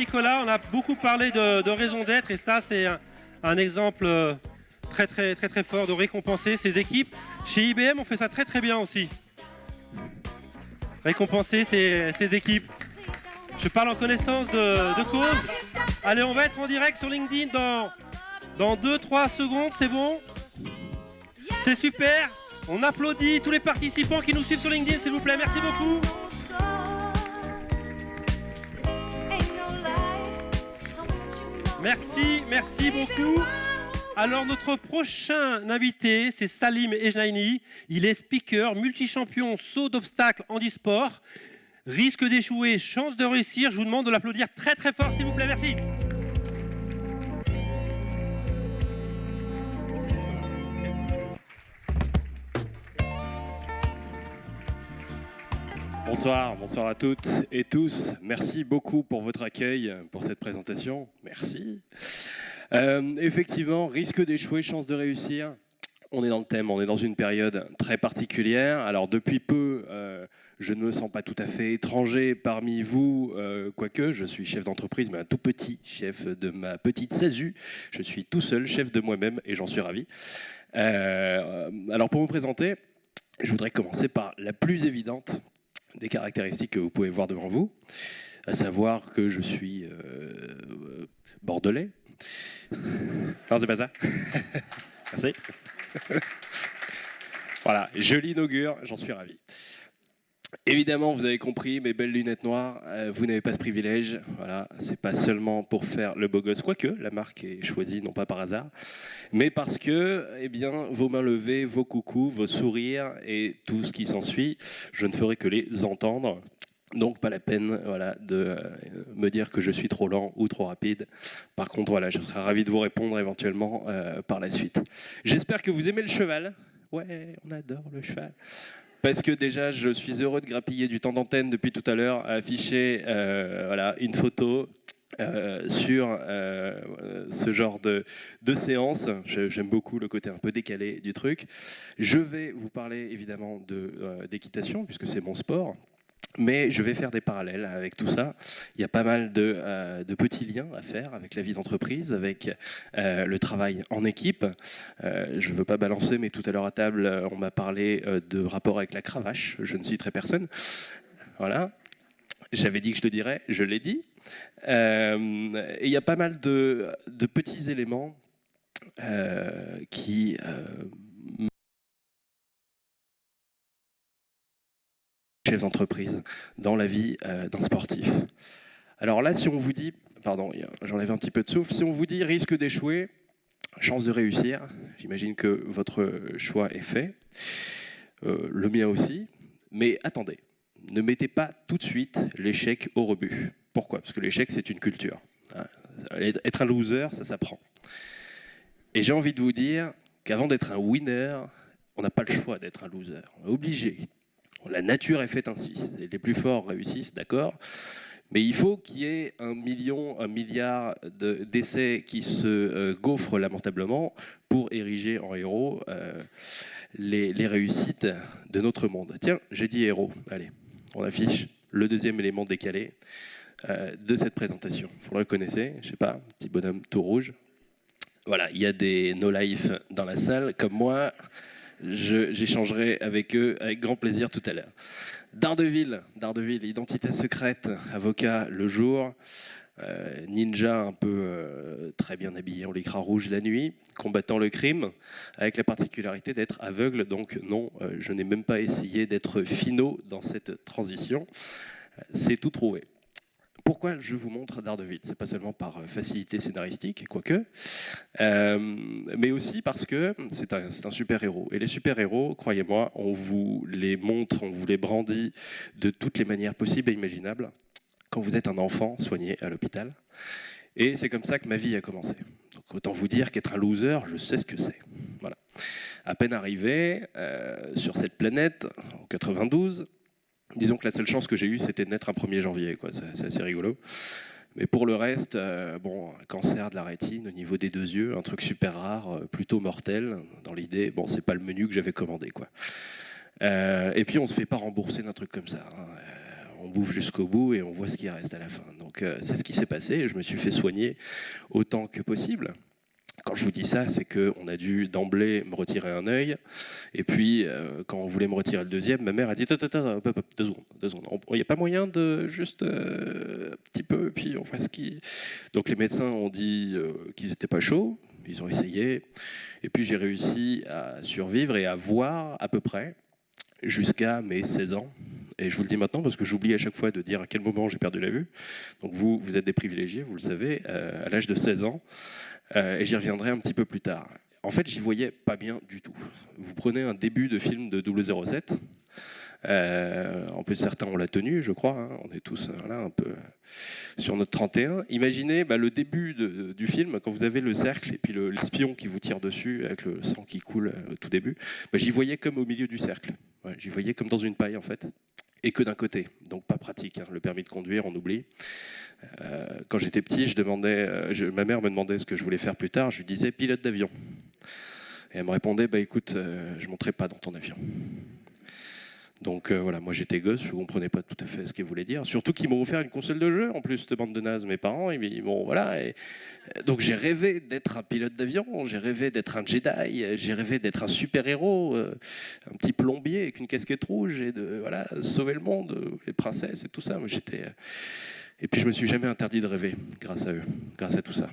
Nicolas, on a beaucoup parlé de raison d'être et ça c'est un exemple très fort de récompenser ces équipes. Chez IBM, on fait ça très bien aussi. Récompenser ces équipes. Je parle en connaissance de cause. Allez, on va être en direct sur LinkedIn dans 2-3 secondes, c'est bon? C'est super. On applaudit tous les participants qui nous suivent sur LinkedIn, s'il vous plaît. Merci beaucoup. Merci beaucoup. Alors notre prochain invité, c'est Salim Ejnaini. Il est speaker, multi-champion, saut d'obstacles handisport. Risque d'échouer, chance de réussir. Je vous demande de l'applaudir très fort, s'il vous plaît. Merci. Bonsoir à toutes et tous. Merci beaucoup pour votre accueil, pour cette présentation. Merci. Effectivement, risque d'échouer, chance de réussir. On est dans le thème, on est dans une période très particulière. Alors depuis peu, je ne me sens pas tout à fait étranger parmi vous, quoique je suis chef d'entreprise, mais un tout petit chef de ma petite SASU. Je suis tout seul, chef de moi-même, et j'en suis ravi. Alors pour me présenter, je voudrais commencer par la plus évidente des caractéristiques que vous pouvez voir devant vous, à savoir que je suis bordelais. Non, c'est pas ça. Merci. Voilà, je l'inaugure, j'en suis ravi. Évidemment, vous avez compris, mes belles lunettes noires, vous n'avez pas ce privilège. Voilà, c'est pas seulement pour faire le beau gosse, quoique la marque est choisie non pas par hasard, mais parce que, eh bien, vos mains levées, vos coucous, vos sourires et tout ce qui s'ensuit, je ne ferai que les entendre. Donc pas la peine, voilà, de me dire que je suis trop lent ou trop rapide. Par contre, voilà, je serai ravi de vous répondre éventuellement par la suite. J'espère que vous aimez le cheval. Ouais, on adore le cheval. Parce que déjà, je suis heureux de grappiller du temps d'antenne depuis tout à l'heure, à afficher voilà, une photo sur ce genre de séance. J'aime beaucoup le côté un peu décalé du truc. Je vais vous parler évidemment d'équitation, puisque c'est mon sport. Mais je vais faire des parallèles avec tout ça. Il y a pas mal de petits liens à faire avec la vie d'entreprise, avec le travail en équipe. Je ne veux pas balancer, mais tout à l'heure à table, on m'a parlé de rapport avec la cravache. Je ne citerai personne. Voilà. J'avais dit que je le dirais, je l'ai dit. Et il y a pas mal de petits éléments qui... chef d'entreprise dans la vie d'un sportif. Alors là, si on vous dit, pardon, j'enlève un petit peu de souffle, si on vous dit risque d'échouer, chance de réussir, j'imagine que votre choix est fait, le mien aussi, mais attendez, ne mettez pas tout de suite l'échec au rebut. Pourquoi? Parce que l'échec, c'est une culture. Être un loser, ça s'apprend. Et j'ai envie de vous dire qu'avant d'être un winner, on n'a pas le choix d'être un loser. On est obligé. La nature est faite ainsi. Les plus forts réussissent, d'accord. Mais il faut qu'il y ait 1 milliard d'essais qui se gaufrent lamentablement pour ériger en héros les réussites de notre monde. Tiens, j'ai dit héros. Allez, on affiche le deuxième élément décalé de cette présentation. Vous le reconnaissez, je sais pas, petit bonhomme tout rouge. Voilà, il y a des no-life dans la salle, comme moi. J'échangerai avec eux avec grand plaisir tout à l'heure. Daredevil, identité secrète, avocat le jour, ninja un peu très bien habillé en lycra rouge la nuit, combattant le crime, avec la particularité d'être aveugle, donc non, je n'ai même pas essayé d'être finot dans cette transition, c'est tout trouvé. Pourquoi je vous montre Daredevil? C'est pas seulement par facilité scénaristique, quoique, mais aussi parce que c'est un super-héros. Et les super-héros, croyez-moi, on vous les montre, on vous les brandit de toutes les manières possibles et imaginables quand vous êtes un enfant soigné à l'hôpital. Et c'est comme ça que ma vie a commencé. Donc autant vous dire qu'être un loser, je sais ce que c'est. Voilà. À peine arrivé sur cette planète, en 92, disons que la seule chance que j'ai eue, c'était de naître un 1er janvier, quoi. C'est assez rigolo. Mais pour le reste, bon, un cancer de la rétine au niveau des 2 yeux, un truc super rare, plutôt mortel, dans l'idée, bon, c'est pas le menu que j'avais commandé, quoi. Et puis on se fait pas rembourser d'un truc comme ça, hein. On bouffe jusqu'au bout et on voit ce qui reste à la fin. Donc c'est ce qui s'est passé, et je me suis fait soigner autant que possible. Quand je vous dis ça, c'est qu'on a dû d'emblée me retirer un œil, et puis quand on voulait me retirer le deuxième, ma mère a dit attends, 2 secondes. Il n'y a pas moyen de juste un petit peu, puis on voit ce qui... Donc les médecins ont dit qu'ils n'étaient pas chauds, ils ont essayé, et puis j'ai réussi à survivre et à voir à peu près jusqu'à mes 16 ans. Et je vous le dis maintenant parce que j'oublie à chaque fois de dire à quel moment j'ai perdu la vue. Donc vous êtes des privilégiés, vous le savez, à l'âge de 16 ans. Et j'y reviendrai un petit peu plus tard. En fait, j'y voyais pas bien du tout. Vous prenez un début de film de 007. En plus, certains ont la tenue, je crois. Hein. On est tous là, un peu sur notre 31. Imaginez le début du film, quand vous avez le cercle et puis l'espion qui vous tire dessus avec le sang qui coule au tout début. J'y voyais comme au milieu du cercle. Ouais, j'y voyais comme dans une paille, en fait. Et que d'un côté. Donc pas pratique. Hein. Le permis de conduire, on oublie. Quand j'étais petit, ma mère me demandait ce que je voulais faire plus tard. Je lui disais pilote d'avion. Et elle me répondait écoute, je ne monterai pas dans ton avion. Donc voilà, moi j'étais gosse, je ne comprenais pas tout à fait ce qu'elle voulait dire. Surtout qu'ils m'ont offert une console de jeu, en plus, cette bande de nazes, mes parents. Ils m'ont, voilà. Donc j'ai rêvé d'être un pilote d'avion, j'ai rêvé d'être un Jedi, j'ai rêvé d'être un super-héros, un petit plombier avec une casquette rouge et de sauver le monde, les princesses et tout ça. Et puis je me suis jamais interdit de rêver grâce à eux, grâce à tout ça.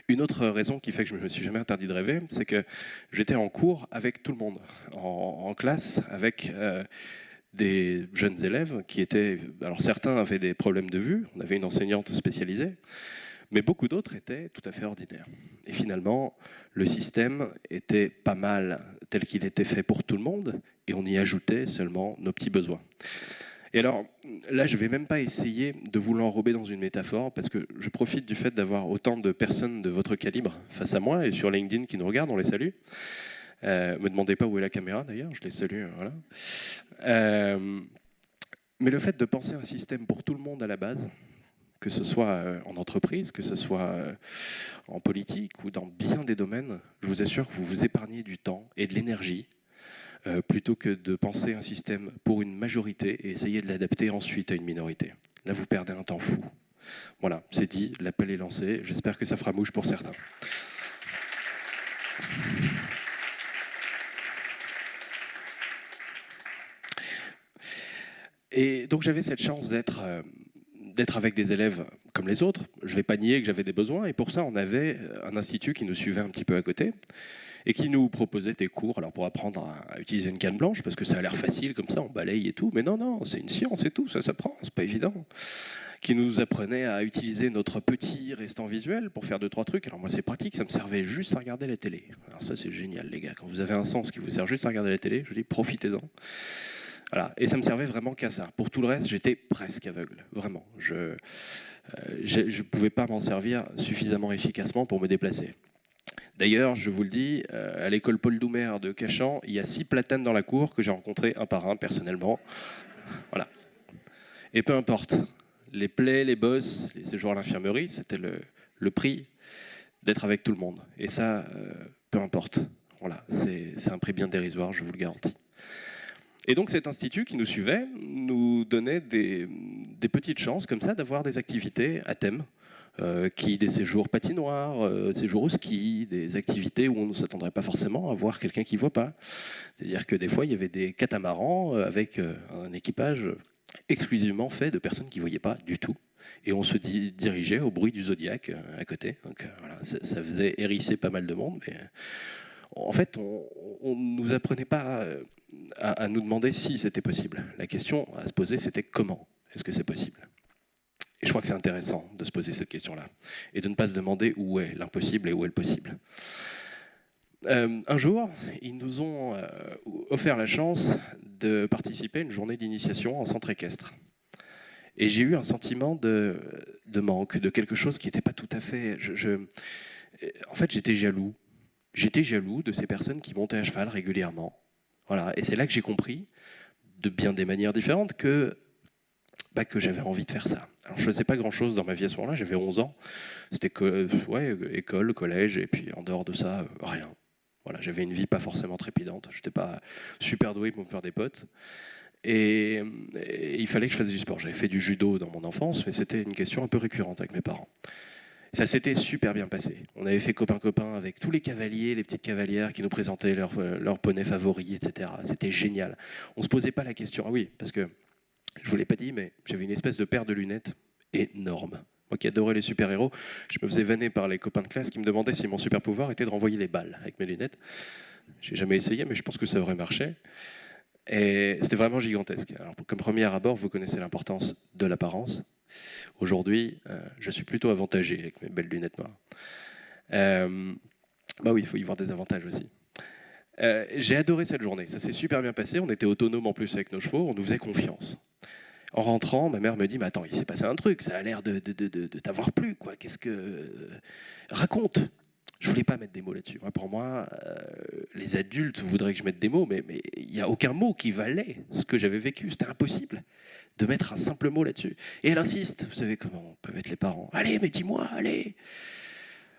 Une autre raison qui fait que je ne me suis jamais interdit de rêver, c'est que j'étais en cours avec tout le monde, en classe, avec des jeunes élèves qui étaient... Alors certains avaient des problèmes de vue, on avait une enseignante spécialisée, mais beaucoup d'autres étaient tout à fait ordinaires. Et finalement, le système était pas mal tel qu'il était fait pour tout le monde, et on y ajoutait seulement nos petits besoins. Et alors, là, je ne vais même pas essayer de vous l'enrober dans une métaphore, parce que je profite du fait d'avoir autant de personnes de votre calibre face à moi, et sur LinkedIn qui nous regardent, on les salue. Me demandez pas où est la caméra, d'ailleurs, je les salue. Voilà. Mais le fait de penser un système pour tout le monde à la base, que ce soit en entreprise, que ce soit en politique ou dans bien des domaines, je vous assure que vous vous épargnez du temps et de l'énergie, plutôt que de penser un système pour une majorité et essayer de l'adapter ensuite à une minorité. Là, vous perdez un temps fou. Voilà, c'est dit, l'appel est lancé. J'espère que ça fera mouche pour certains. Et donc j'avais cette chance d'être avec des élèves comme les autres. Je ne vais pas nier que j'avais des besoins, et pour ça, on avait un institut qui nous suivait un petit peu à côté, et qui nous proposait des cours alors pour apprendre à utiliser une canne blanche, parce que ça a l'air facile comme ça, on balaye et tout, mais non, c'est une science et tout, ça s'apprend, c'est pas évident. Qui nous apprenait à utiliser notre petit restant visuel pour faire 2-3 trucs. Alors moi c'est pratique, ça me servait juste à regarder la télé. Alors ça c'est génial les gars, quand vous avez un sens qui vous sert juste à regarder la télé, je dis profitez-en. Voilà. Et ça me servait vraiment qu'à ça. Pour tout le reste, j'étais presque aveugle, vraiment. Je ne pouvais pas m'en servir suffisamment efficacement pour me déplacer. D'ailleurs, je vous le dis, à l'école Paul Doumer de Cachan, il y a 6 platanes dans la cour que j'ai rencontrés un par un, personnellement. Voilà. Et peu importe, les plaies, les bosses, les séjours à l'infirmerie, c'était le prix d'être avec tout le monde. Et ça, peu importe. Voilà, c'est un prix bien dérisoire, je vous le garantis. Et donc cet institut qui nous suivait nous donnait des petites chances comme ça d'avoir des activités à thème, des séjours patinoires, séjours au ski, des activités où on ne s'attendrait pas forcément à voir quelqu'un qui ne voit pas. C'est-à-dire que des fois, il y avait des catamarans avec un équipage exclusivement fait de personnes qui ne voyaient pas du tout. Et on se dirigeait au bruit du Zodiac à côté. Donc voilà, ça faisait hérisser pas mal de monde, mais... En fait, on ne nous apprenait pas à nous demander si c'était possible. La question à se poser, c'était comment est-ce que c'est possible ? Et je crois que c'est intéressant de se poser cette question-là et de ne pas se demander où est l'impossible et où est le possible. Un jour, ils nous ont offert la chance de participer à une journée d'initiation en centre équestre. Et j'ai eu un sentiment de manque, de quelque chose qui n'était pas tout à fait... En fait, j'étais jaloux. J'étais jaloux de ces personnes qui montaient à cheval régulièrement. Voilà. Et c'est là que j'ai compris, de bien des manières différentes, que j'avais envie de faire ça. Alors je ne faisais pas grand-chose dans ma vie à ce moment-là, j'avais 11 ans. C'était école, collège, et puis en dehors de ça, rien. Voilà, j'avais une vie pas forcément trépidante. Je n'étais pas super doué pour me faire des potes. Et il fallait que je fasse du sport. J'avais fait du judo dans mon enfance, mais c'était une question un peu récurrente avec mes parents. Ça s'était super bien passé. On avait fait copain-copain avec tous les cavaliers, les petites cavalières qui nous présentaient leurs poneys favoris, etc. C'était génial. On ne se posait pas la question. Ah oui, parce que je ne vous l'ai pas dit, mais j'avais une espèce de paire de lunettes énorme. Moi qui adorais les super-héros, je me faisais vanner par les copains de classe qui me demandaient si mon super-pouvoir était de renvoyer les balles avec mes lunettes. J'ai jamais essayé, mais je pense que ça aurait marché. Et c'était vraiment gigantesque. Alors, comme premier abord, vous connaissez l'importance de l'apparence. Aujourd'hui, je suis plutôt avantagé avec mes belles lunettes noires. Bah oui, il faut y voir des avantages aussi. J'ai adoré cette journée, ça s'est super bien passé, on était autonomes en plus avec nos chevaux, on nous faisait confiance. En rentrant, ma mère me dit « Mais attends, il s'est passé un truc, ça a l'air de t'avoir plu, quoi. Qu'est-ce que... Raconte !» Je voulais pas mettre des mots là-dessus. Moi, pour moi, les adultes voudraient que je mette des mots, mais il n'y a aucun mot qui valait ce que j'avais vécu. C'était impossible de mettre un simple mot là-dessus. Et elle insiste, vous savez comment peuvent être les parents. « Allez, mais dis-moi, allez !»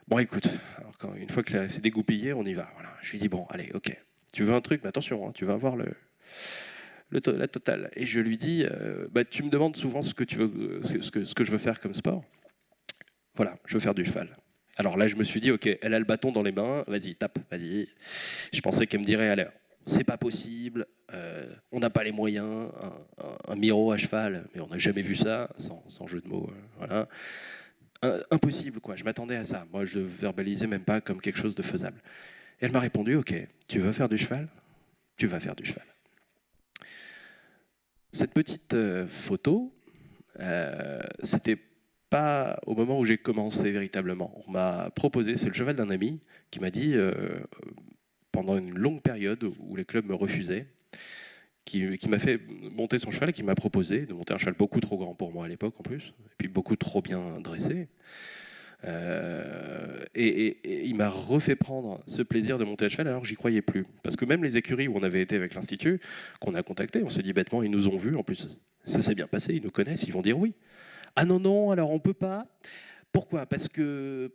Bon, écoute, alors une fois que c'est dégoupillé, on y va. Voilà. Je lui dis « Bon, allez, ok. Tu veux un truc, mais attention, hein, tu vas avoir la totale. » Et je lui dis bah, tu me demandes souvent ce que je veux faire comme sport. Voilà, je veux faire du cheval. Alors là, je me suis dit, ok, elle a le bâton dans les mains, vas-y, tape, vas-y. Je pensais qu'elle me dirait, allez, c'est pas possible, on n'a pas les moyens, un Miro à cheval, mais on n'a jamais vu ça, sans jeu de mots, voilà. Impossible, quoi, je m'attendais à ça. Moi, je ne verbalisais même pas comme quelque chose de faisable. Et elle m'a répondu, ok, tu veux faire du cheval ? Tu vas faire du cheval. Cette petite photo, c'était pas au moment où j'ai commencé véritablement. On m'a proposé, c'est le cheval d'un ami qui m'a dit, pendant une longue période où les clubs me refusaient, qui m'a fait monter son cheval et qui m'a proposé de monter un cheval beaucoup trop grand pour moi à l'époque en plus, et puis beaucoup trop bien dressé. Et il m'a refait prendre ce plaisir de monter à cheval alors que j'y croyais plus. Parce que même les écuries où on avait été avec l'Institut, qu'on a contacté, on s'est dit bêtement, ils nous ont vus, en plus ça s'est bien passé, ils nous connaissent, ils vont dire oui. Ah non, non, alors on peut pas. Pourquoi ? Parce qu'on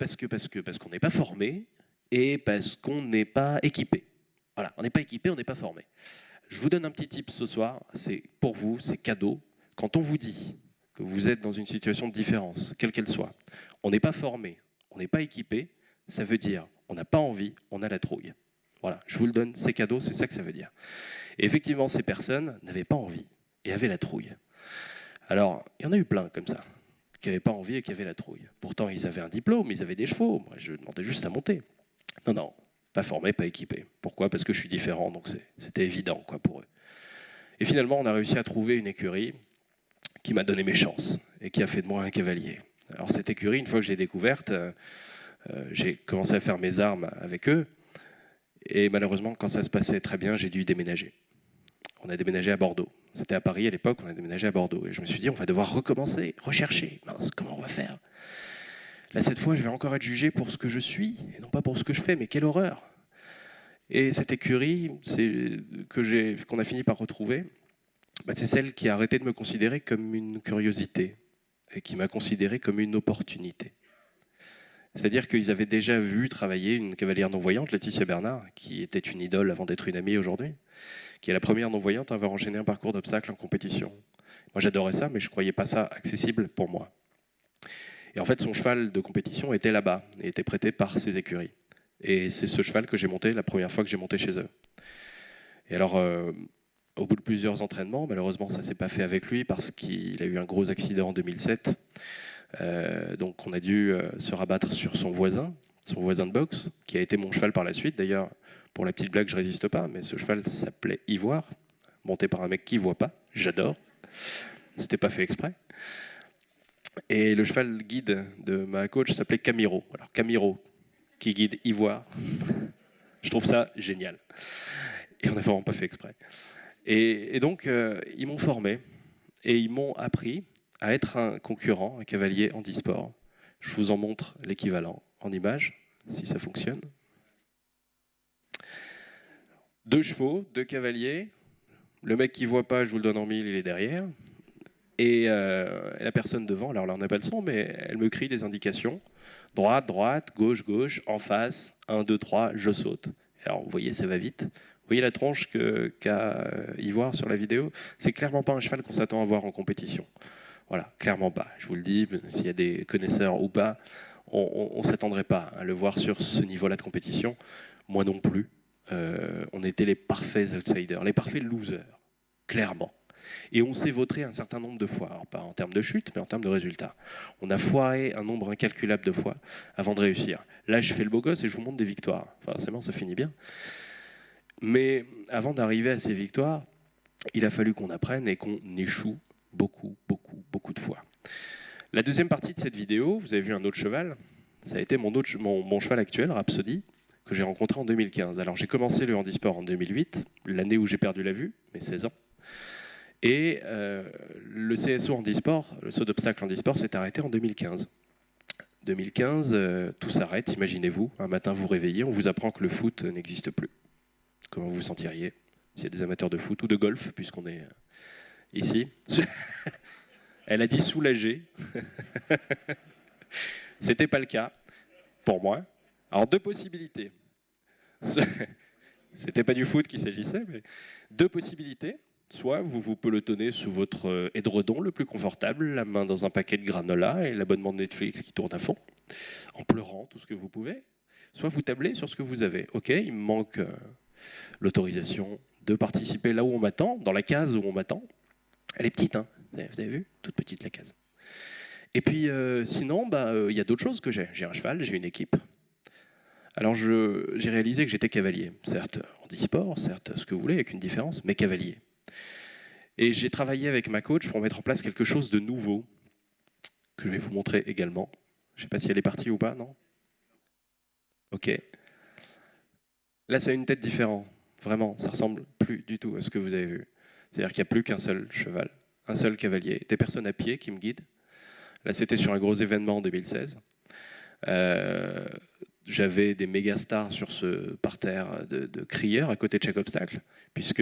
n'est pas formé et parce qu'on n'est pas équipé. Voilà, on n'est pas équipé, on n'est pas formé. Je vous donne un petit tip ce soir, c'est pour vous, c'est cadeau. Quand on vous dit que vous êtes dans une situation de différence, quelle qu'elle soit, on n'est pas formé, on n'est pas équipé, ça veut dire on n'a pas envie, on a la trouille. Voilà, je vous le donne, c'est cadeau, c'est ça que ça veut dire. Et effectivement, ces personnes n'avaient pas envie et avaient la trouille. Alors, il y en a eu plein comme ça, qui n'avaient pas envie et qui avaient la trouille. Pourtant, ils avaient un diplôme, ils avaient des chevaux. Moi, je demandais juste à monter. Non, non, pas formé, pas équipé. Pourquoi ? Parce que je suis différent, donc c'était évident quoi, pour eux. Et finalement, on a réussi à trouver une écurie qui m'a donné mes chances et qui a fait de moi un cavalier. Alors cette écurie, une fois que j'ai découverte, j'ai commencé à faire mes armes avec eux. Et malheureusement, quand ça se passait très bien, j'ai dû déménager. On a déménagé à Bordeaux. C'était à Paris à l'époque, on a déménagé à Bordeaux. Et je me suis dit, on va devoir recommencer, rechercher. Mince, comment on va faire ? Là, cette fois, je vais encore être jugé pour ce que je suis, et non pas pour ce que je fais, mais quelle horreur ! Et cette écurie qu'on a fini par retrouver, c'est celle qui a arrêté de me considérer comme une curiosité, et qui m'a considéré comme une opportunité. C'est-à-dire qu'ils avaient déjà vu travailler une cavalière non-voyante, Laetitia Bernard, qui était une idole avant d'être une amie aujourd'hui, qui est la première non-voyante à avoir enchaîné un parcours d'obstacles en compétition. Moi, j'adorais ça, mais je ne croyais pas ça accessible pour moi. Et en fait, son cheval de compétition était là-bas, et était prêté par ses écuries. Et c'est ce cheval que j'ai monté la première fois que j'ai monté chez eux. Et alors, au bout de plusieurs entraînements, malheureusement, ça ne s'est pas fait avec lui, parce qu'il a eu un gros accident en 2007. Donc on a dû se rabattre sur son voisin de boxe, qui a été mon cheval par la suite. D'ailleurs, pour la petite blague, je résiste pas, mais ce cheval s'appelait Ivoire, monté par un mec qui voit pas. J'adore. C'était pas fait exprès. Et le cheval guide de ma coach s'appelait Camiro. Alors Camiro, qui guide Ivoire, je trouve ça génial. Et on n'a vraiment pas fait exprès. Et donc, ils m'ont formé et ils m'ont appris à être un concurrent, un cavalier handisport. Je vous en montre l'équivalent en image, si ça fonctionne. 2 chevaux, 2 cavaliers. Le mec qui ne voit pas, je vous le donne en 1000, il est derrière. Et la personne devant, alors là on n'a pas le son, mais elle me crie des indications. Droite, droite, gauche, gauche, en face, 1, 2, 3, je saute. Alors vous voyez, ça va vite. voyez la tronche qu'a Ivoire sur la vidéo? C'est clairement pas un cheval qu'on s'attend à voir en compétition. Voilà, clairement pas. Je vous le dis, s'il y a des connaisseurs ou pas, on ne s'attendrait pas à le voir sur ce niveau-là de compétition. Moi non plus. On était les parfaits outsiders, les parfaits losers, clairement. Et on s'est vautré un certain nombre de fois, alors pas en termes de chute, mais en termes de résultats. On a foiré un nombre incalculable de fois avant de réussir. Là, je fais le beau gosse et je vous montre des victoires. Forcément, ça finit bien. Mais avant d'arriver à ces victoires, il a fallu qu'on apprenne et qu'on échoue beaucoup de fois. La deuxième partie de cette vidéo, vous avez vu un autre cheval, ça a été mon cheval actuel, Rhapsody, que j'ai rencontré en 2015. Alors j'ai commencé le handisport en 2008, l'année où j'ai perdu la vue, mes 16 ans. Et le CSO handisport, le saut d'obstacle handisport, s'est arrêté en 2015. 2015, tout s'arrête, imaginez-vous. Un matin, vous réveillez, on vous apprend que le foot n'existe plus. Comment vous vous sentiriez s'il y a des amateurs de foot ou de golf, puisqu'on est ici? Elle a dit soulagé. C'était pas le cas pour moi. Alors deux possibilités. C'était pas du foot qu'il s'agissait, mais deux possibilités. Soit vous vous pelotonnez sous votre édredon le plus confortable, la main dans un paquet de granola et l'abonnement de Netflix qui tourne à fond, en pleurant tout ce que vous pouvez. Soit vous tablez sur ce que vous avez. Ok, il me manque l'autorisation de participer là où on m'attend, dans la case où on m'attend. Elle est petite, hein, vous avez vu? Toute petite la case. Et puis sinon, y a d'autres choses que j'ai. J'ai un cheval, j'ai une équipe. Alors j'ai réalisé que j'étais cavalier. Certes, handisport, certes, ce que vous voulez, avec une différence, mais cavalier. Et j'ai travaillé avec ma coach pour mettre en place quelque chose de nouveau, que je vais vous montrer également. Je ne sais pas si elle est partie ou pas, non? Ok. Là, ça a une tête différente. Vraiment, ça ressemble plus du tout à ce que vous avez vu. C'est-à-dire qu'il n'y a plus qu'un seul cheval, un seul cavalier, des personnes à pied qui me guident. Là, c'était sur un gros événement en 2016. J'avais des méga stars sur ce parterre de crieurs à côté de chaque obstacle, puisque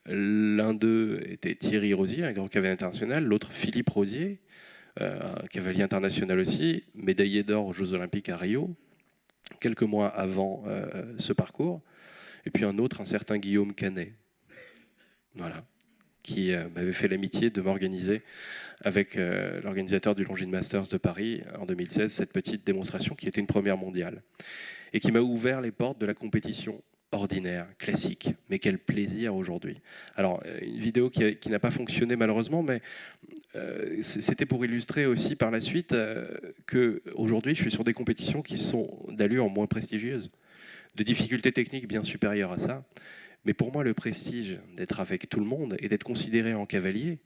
l'un d'eux était Thierry Rosier, un grand cavalier international, l'autre Philippe Rosier, un cavalier international aussi, médaillé d'or aux Jeux Olympiques à Rio, quelques mois avant ce parcours, et puis un autre, un certain Guillaume Canet, voilà, qui m'avait fait l'amitié de m'organiser avec l'organisateur du Longines Masters de Paris en 2016, cette petite démonstration qui était une première mondiale et qui m'a ouvert les portes de la compétition ordinaire, classique. Mais quel plaisir aujourd'hui. Alors, une vidéo qui n'a pas fonctionné malheureusement, mais c'était pour illustrer aussi par la suite qu'aujourd'hui, je suis sur des compétitions qui sont d'allure moins prestigieuse, de difficultés techniques bien supérieures à ça. Mais pour moi, le prestige d'être avec tout le monde et d'être considéré en cavalier,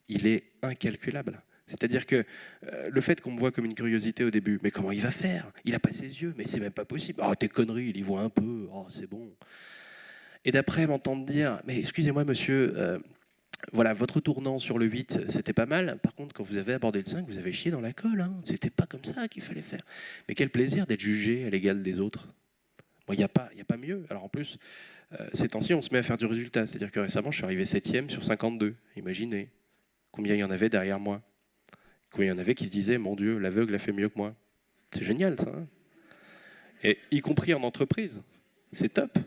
il est incalculable. C'est-à-dire que le fait qu'on me voit comme une curiosité au début, mais comment il va faire? Il n'a pas ses yeux, mais c'est même pas possible. Oh, tes conneries, il y voit un peu, oh, c'est bon. Et d'après m'entendre dire, mais excusez-moi monsieur, voilà, votre tournant sur le 8, c'était pas mal. Par contre, quand vous avez abordé le 5, vous avez chié dans la colle. Hein. C'était pas comme ça qu'il fallait faire. Mais quel plaisir d'être jugé à l'égal des autres. Bon, il n'y a pas mieux. Alors en plus, ces temps-ci, on se met à faire du résultat. C'est-à-dire que récemment, je suis arrivé 7e sur 52. Imaginez combien il y en avait derrière moi. Combien il y en avait qui se disaient, mon Dieu, l'aveugle a fait mieux que moi. C'est génial, ça. Hein, et y compris en entreprise. C'est top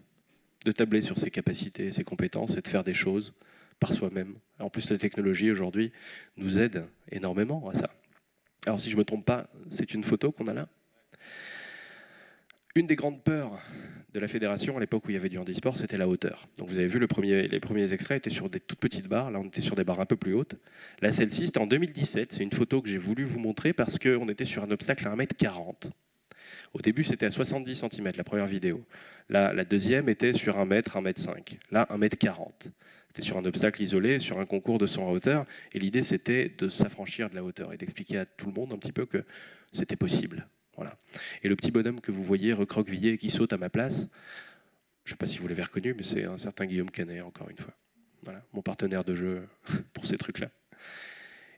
de tabler sur ses capacités, ses compétences et de faire des choses par soi-même. En plus, la technologie, aujourd'hui, nous aide énormément à ça. Alors, si je ne me trompe pas, c'est une photo qu'on a là. Une des grandes peurs de la fédération à l'époque où il y avait du handisport, c'était la hauteur. Donc vous avez vu, les premiers extraits étaient sur des toutes petites barres. Là, on était sur des barres un peu plus hautes. Là, celle-ci, c'était en 2017. C'est une photo que j'ai voulu vous montrer parce qu'on était sur un obstacle à 1m40. Au début, c'était à 70 cm, la première vidéo. Là, la deuxième était sur 1m, 1m5. Là, 1m40. C'était sur un obstacle isolé, sur un concours de saut en hauteur. Et l'idée, c'était de s'affranchir de la hauteur et d'expliquer à tout le monde un petit peu que c'était possible. Voilà. Et le petit bonhomme que vous voyez recroquevillé qui saute à ma place, je ne sais pas si vous l'avez reconnu, mais c'est un certain Guillaume Canet, encore une fois. Voilà, mon partenaire de jeu pour ces trucs-là.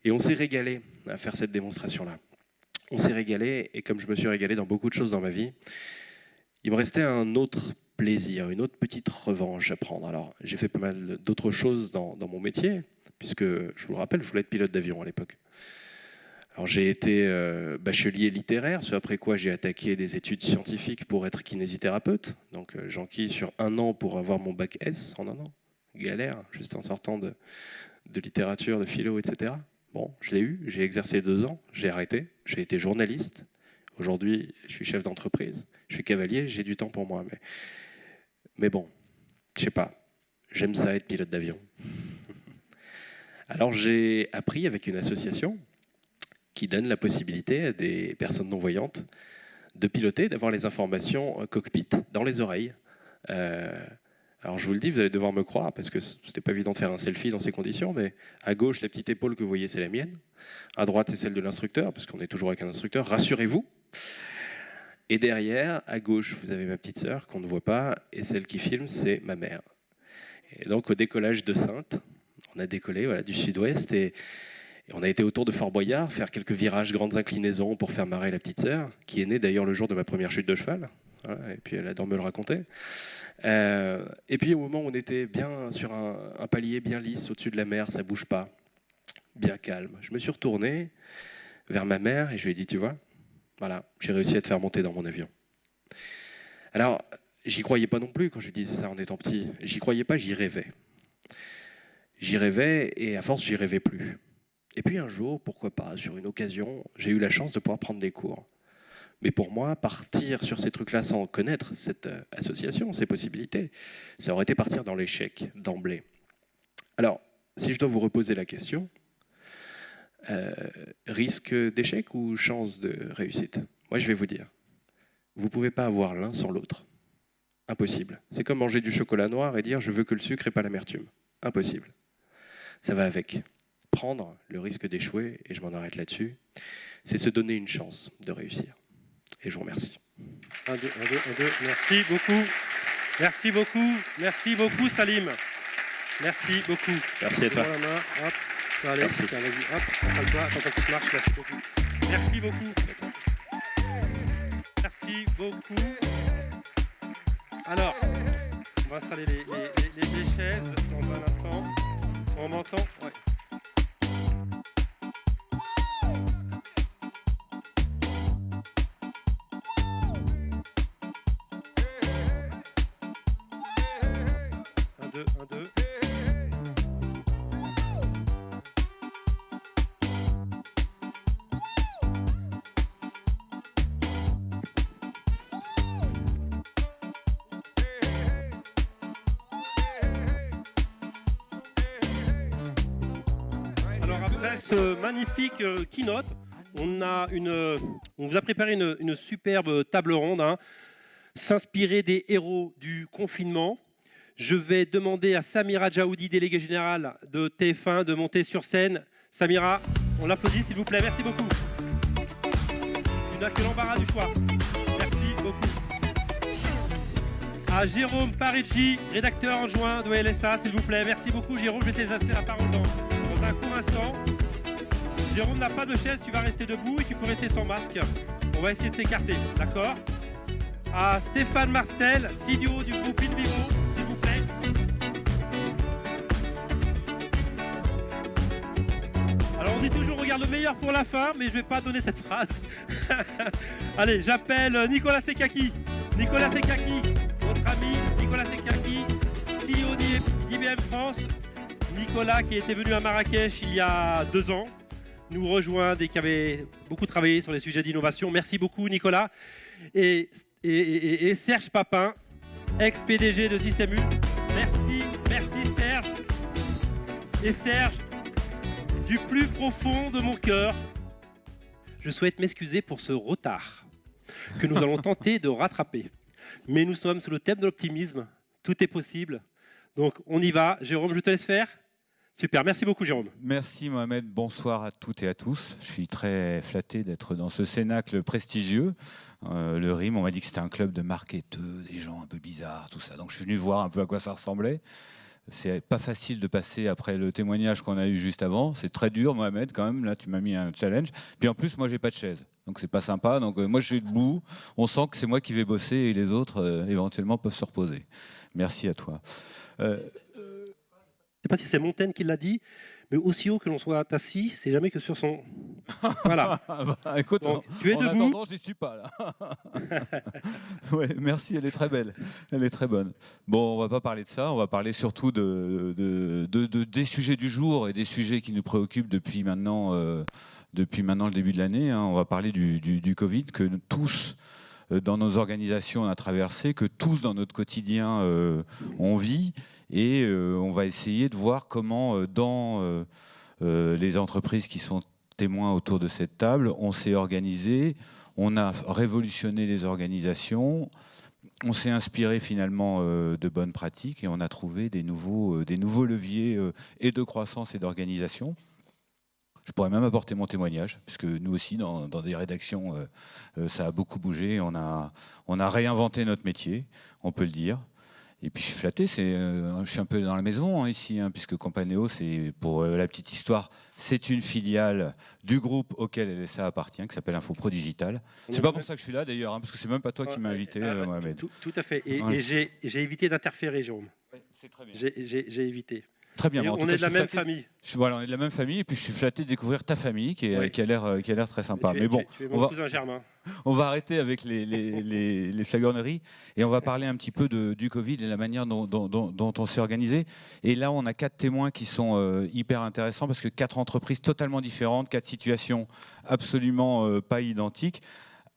Et on s'est régalé à faire cette démonstration-là. On s'est régalé, et comme je me suis régalé dans beaucoup de choses dans ma vie, il me restait un autre plaisir, une autre petite revanche à prendre. Alors, j'ai fait pas mal d'autres choses dans mon métier, puisque, je vous le rappelle, je voulais être pilote d'avion à l'époque. Alors j'ai été bachelier littéraire, ce après quoi j'ai attaqué des études scientifiques pour être kinésithérapeute. Donc j'enquille sur 1 an pour avoir mon bac S en 1 an. Galère, juste en sortant de littérature, de philo, etc. Bon, je l'ai eu, j'ai exercé 2 ans, j'ai arrêté, j'ai été journaliste. Aujourd'hui, je suis chef d'entreprise, je suis cavalier, j'ai du temps pour moi. Mais bon, je sais pas, j'aime ça être pilote d'avion. Alors j'ai appris avec une association qui donne la possibilité à des personnes non-voyantes de piloter, d'avoir les informations cockpit dans les oreilles. Alors je vous le dis, vous allez devoir me croire, parce que c'était pas évident de faire un selfie dans ces conditions, mais à gauche, la petite épaule que vous voyez, c'est la mienne. À droite, c'est celle de l'instructeur, parce qu'on est toujours avec un instructeur, rassurez-vous. Et derrière, à gauche, vous avez ma petite sœur, qu'on ne voit pas, et celle qui filme, c'est ma mère. Et donc au décollage de Saintes, on a décollé voilà, du sud-ouest, et on a été autour de Fort Boyard, faire quelques virages, grandes inclinaisons pour faire marrer la petite sœur, qui est née d'ailleurs le jour de ma première chute de cheval. Voilà, et puis elle adore me le raconter. Et puis au moment où on était bien sur un palier bien lisse au-dessus de la mer, ça bouge pas, bien calme. Je me suis retourné vers ma mère et je lui ai dit, tu vois, voilà, j'ai réussi à te faire monter dans mon avion. Alors, j'y croyais pas non plus quand je lui disais ça en étant petit. J'y croyais pas, j'y rêvais. J'y rêvais et à force, j'y rêvais plus. Et puis un jour, pourquoi pas, sur une occasion, j'ai eu la chance de pouvoir prendre des cours. Mais pour moi, partir sur ces trucs-là sans connaître cette association, ces possibilités, ça aurait été partir dans l'échec d'emblée. Alors, si je dois vous reposer la question, risque d'échec ou chance de réussite? Moi, je vais vous dire, vous ne pouvez pas avoir l'un sans l'autre. Impossible. C'est comme manger du chocolat noir et dire « je veux que le sucre et pas l'amertume ». Impossible. Ça va avec. Prendre le risque d'échouer, et je m'en arrête là-dessus, c'est se donner une chance de réussir. Et je vous remercie. 1, 2, 1, 2, 1, 2. Merci beaucoup. Merci beaucoup. Merci beaucoup, Salim. Merci beaucoup. Merci à toi. La main. Hop. Allez, Merci. tiens, vas-y. Hop. Attends-toi. Attends ta petite marche. Merci beaucoup. Merci beaucoup. Merci beaucoup. Alors, on va installer les chaises dans un instant. On m'entend? Ouais. Un, deux. Alors après ce magnifique keynote, on vous a préparé une superbe table ronde, hein, s'inspirer des héros du confinement. Je vais demander à Samira Djaoudi, déléguée générale de TF1, de monter sur scène. Samira, on l'applaudit s'il vous plaît, merci beaucoup. Tu n'as que l'embarras du choix. Merci beaucoup. À Jérôme Parigi, rédacteur adjoint de LSA, s'il vous plaît. Merci beaucoup Jérôme, je vais te laisser la parole dans un court instant. Jérôme n'a pas de chaise, tu vas rester debout et tu peux rester sans masque. On va essayer de s'écarter, d'accord? À Stéphane Marcel, CDO du groupe InVivo, s'il vous plaît. Alors on dit toujours on garde le meilleur pour la fin, mais je ne vais pas donner cette phrase. Allez, j'appelle Nicolas Sekaki. Nicolas Sekaki, notre ami Nicolas Sekaki, CEO d'IBM France. Nicolas qui était venu à Marrakech il y a 2 ans, nous rejoint et qui avait beaucoup travaillé sur les sujets d'innovation. Merci beaucoup Nicolas. Et Serge Papin, ex-PDG de Système U. Merci Serge. Et Serge, du plus profond de mon cœur, je souhaite m'excuser pour ce retard que nous allons tenter de rattraper. Mais nous sommes sous le thème de l'optimisme. Tout est possible. Donc on y va. Jérôme, je te laisse faire. Super, merci beaucoup Jérôme. Merci Mohamed, bonsoir à toutes et à tous. Je suis très flatté d'être dans ce cénacle prestigieux. Le RIM, on m'a dit que c'était un club de marketeux, des gens un peu bizarres, tout ça. Donc je suis venu voir un peu à quoi ça ressemblait. C'est pas facile de passer après le témoignage qu'on a eu juste avant. C'est très dur Mohamed quand même, là tu m'as mis un challenge. Puis en plus moi j'ai pas de chaise, donc c'est pas sympa. Donc moi je suis debout, on sent que c'est moi qui vais bosser et les autres éventuellement peuvent se reposer. Merci à toi. Je ne sais pas si c'est Montaigne qui l'a dit, mais aussi haut que l'on soit assis, c'est jamais que sur son... Voilà. Bah, écoute, Donc, tu es en debout. attendant, j'y suis pas là. Ouais, merci, elle est très belle. Elle est très bonne. Bon, on va pas parler de ça, on va parler surtout des sujets du jour et des sujets qui nous préoccupent depuis maintenant le début de l'année. Hein. On va parler du Covid que tous, dans nos organisations, on a traversé, que tous dans notre quotidien, on vit. Et on va essayer de voir comment, dans les entreprises qui sont témoins autour de cette table, on s'est organisé, on a révolutionné les organisations, on s'est inspiré finalement de bonnes pratiques et on a trouvé des nouveaux leviers et de croissance et d'organisation. Je pourrais même apporter mon témoignage, puisque nous aussi, dans des rédactions, ça a beaucoup bougé. On a réinventé notre métier, on peut le dire. Et puis je suis flatté, je suis un peu dans la maison ici, puisque Companeo, c'est pour la petite histoire, c'est une filiale du groupe auquel LSA appartient, qui s'appelle Infopro Digital. C'est pas pour ça que je suis là d'ailleurs, parce que c'est même pas toi qui m'as invité, Mohamed. Tout à fait. Et, Ouais. et j'ai évité d'interférer, Jérôme. Ouais, c'est très bien. J'ai évité. Très bien. Et En tout on cas, est de la je suis même flatté. famille. Voilà, on est de la même famille, et puis je suis flatté de découvrir ta famille, qui Oui. a l'air très sympa. Mais bon, tu es mon cousin Germain. on va arrêter avec les flagorneries et on va parler un petit peu du Covid et la manière dont on s'est organisé. Et là, on a 4 témoins qui sont hyper intéressants parce que 4 entreprises totalement différentes, 4 situations absolument pas identiques.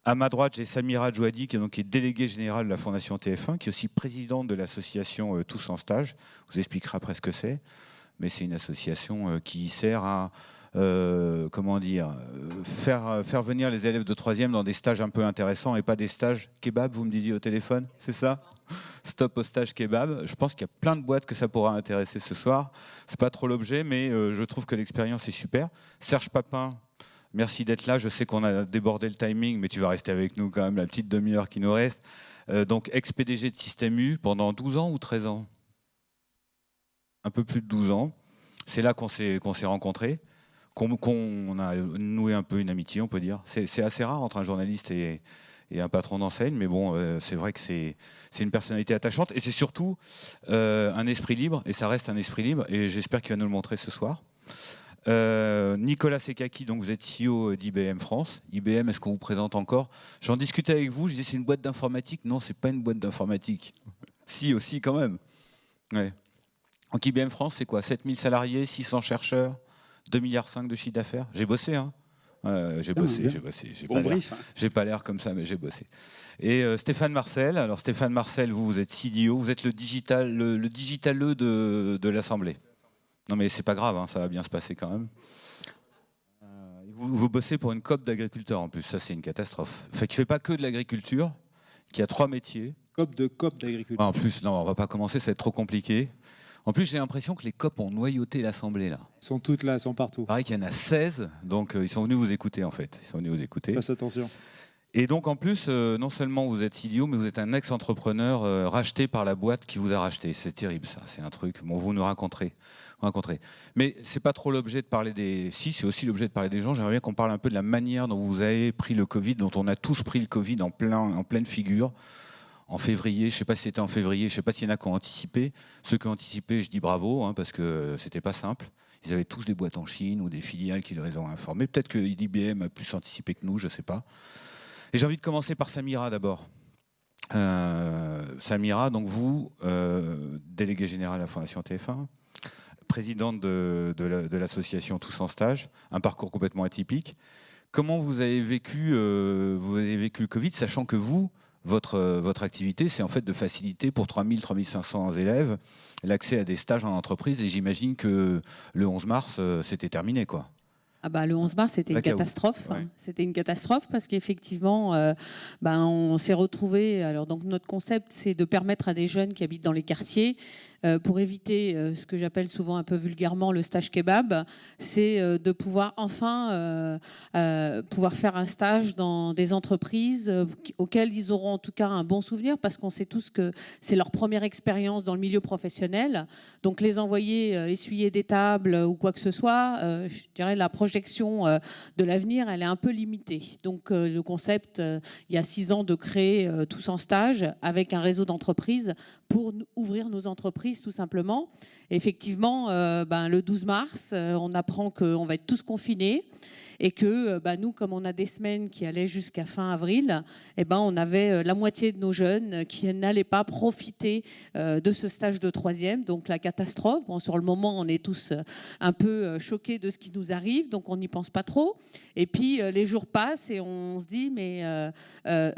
À ma droite, j'ai Samira Djouadi, qui est déléguée générale de la Fondation TF1, qui est aussi présidente de l'association Tous en stage. On vous expliquera après ce que c'est. Mais c'est une association qui sert à faire venir les élèves de 3e dans des stages un peu intéressants et pas des stages kebab, vous me disiez au téléphone, c'est ça? Stop au stage kebab. Je pense qu'il y a plein de boîtes que ça pourra intéresser ce soir. C'est pas trop l'objet, mais je trouve que l'expérience est super. Serge Papin, merci d'être là. Je sais qu'on a débordé le timing, mais tu vas rester avec nous quand même la petite demi-heure qui nous reste. Donc ex-PDG de Système U pendant 12 ans ou 13 ans? Un peu plus de 12 ans. C'est là qu'on s'est rencontrés, qu'on a noué un peu une amitié, on peut dire. C'est assez rare entre un journaliste et un patron d'enseigne, mais bon, c'est vrai que c'est une personnalité attachante et c'est surtout un esprit libre, et ça reste un esprit libre, et j'espère qu'il va nous le montrer ce soir. Nicolas Sekaki, donc vous êtes CEO d'IBM France. IBM, est-ce qu'on vous présente encore? J'en discutais avec vous, je disais c'est une boîte d'informatique. Non, c'est pas une boîte d'informatique. Si, aussi quand même. Ouais. Donc IBM France, c'est quoi? 7000 salariés, 600 chercheurs, 2,5 milliards de chiffre d'affaires. J'ai bossé, hein. J'ai bossé. J'ai pas l'air comme ça, mais j'ai bossé. Et Stéphane Marcel. Alors Stéphane Marcel, vous êtes CDO, vous êtes le digitaleux de l'Assemblée. Non mais c'est pas grave, hein, ça va bien se passer quand même. Vous bossez pour une COP d'agriculteurs en plus, ça c'est une catastrophe. Fait qu'il fait pas que de l'agriculture, qui a 3 métiers. COP d'agriculture. En plus, non, on va pas commencer, ça va être trop compliqué. En plus, j'ai l'impression que les COP ont noyauté l'Assemblée là. Ils sont toutes là, elles sont partout. Pareil qu'il y en a 16, donc ils sont venus vous écouter en fait. Ils sont venus vous écouter. Faites attention. Et donc en plus, non seulement vous êtes idiot, mais vous êtes un ex-entrepreneur racheté par la boîte qui vous a racheté. C'est terrible ça, c'est un truc. Bon, vous nous raconterez. Mais c'est pas trop l'objet de parler des. Si, c'est aussi l'objet de parler des gens. J'aimerais bien qu'on parle un peu de la manière dont vous avez pris le Covid, dont on a tous pris le Covid en pleine figure. En février, je ne sais pas si c'était en février, je ne sais pas s'il y en a qui ont anticipé. Ceux qui ont anticipé, je dis bravo, hein, parce que c'était pas simple. Ils avaient tous des boîtes en Chine ou des filiales qui les ont informés. Peut-être que IBM a plus anticipé que nous, je ne sais pas. Et j'ai envie de commencer par Samira d'abord. Samira, donc vous, déléguée générale à la Fondation TF1, présidente de l'association Tous en stage, un parcours complètement atypique. Comment vous avez vécu le Covid, sachant que vous, votre activité, c'est en fait de faciliter pour 3000, 3500 élèves l'accès à des stages en entreprise, et j'imagine que le 11 mars, c'était terminé, quoi. Ah bah, le 11 mars, c'était une catastrophe. Ouais. C'était une catastrophe parce qu'effectivement, on s'est retrouvés. Alors, donc, notre concept, c'est de permettre à des jeunes qui habitent dans les quartiers, pour éviter ce que j'appelle souvent un peu vulgairement le stage kebab, c'est de pouvoir enfin pouvoir faire un stage dans des entreprises auxquelles ils auront en tout cas un bon souvenir, parce qu'on sait tous que c'est leur première expérience dans le milieu professionnel. Donc les envoyer essuyer des tables ou quoi que ce soit, je dirais la projection de l'avenir, elle est un peu limitée. Donc le concept, il y a 6 ans, de créer Tous en stage avec un réseau d'entreprises pour ouvrir nos entreprises crise tout simplement. Et effectivement, le 12 mars, on apprend qu'on va être tous confinés et que nous, comme on a des semaines qui allaient jusqu'à fin avril, on avait la moitié de nos jeunes qui n'allaient pas profiter de ce stage de troisième, donc la catastrophe. Bon, sur le moment, on est tous un peu choqués de ce qui nous arrive, donc on n'y pense pas trop. Et puis les jours passent et on se dit mais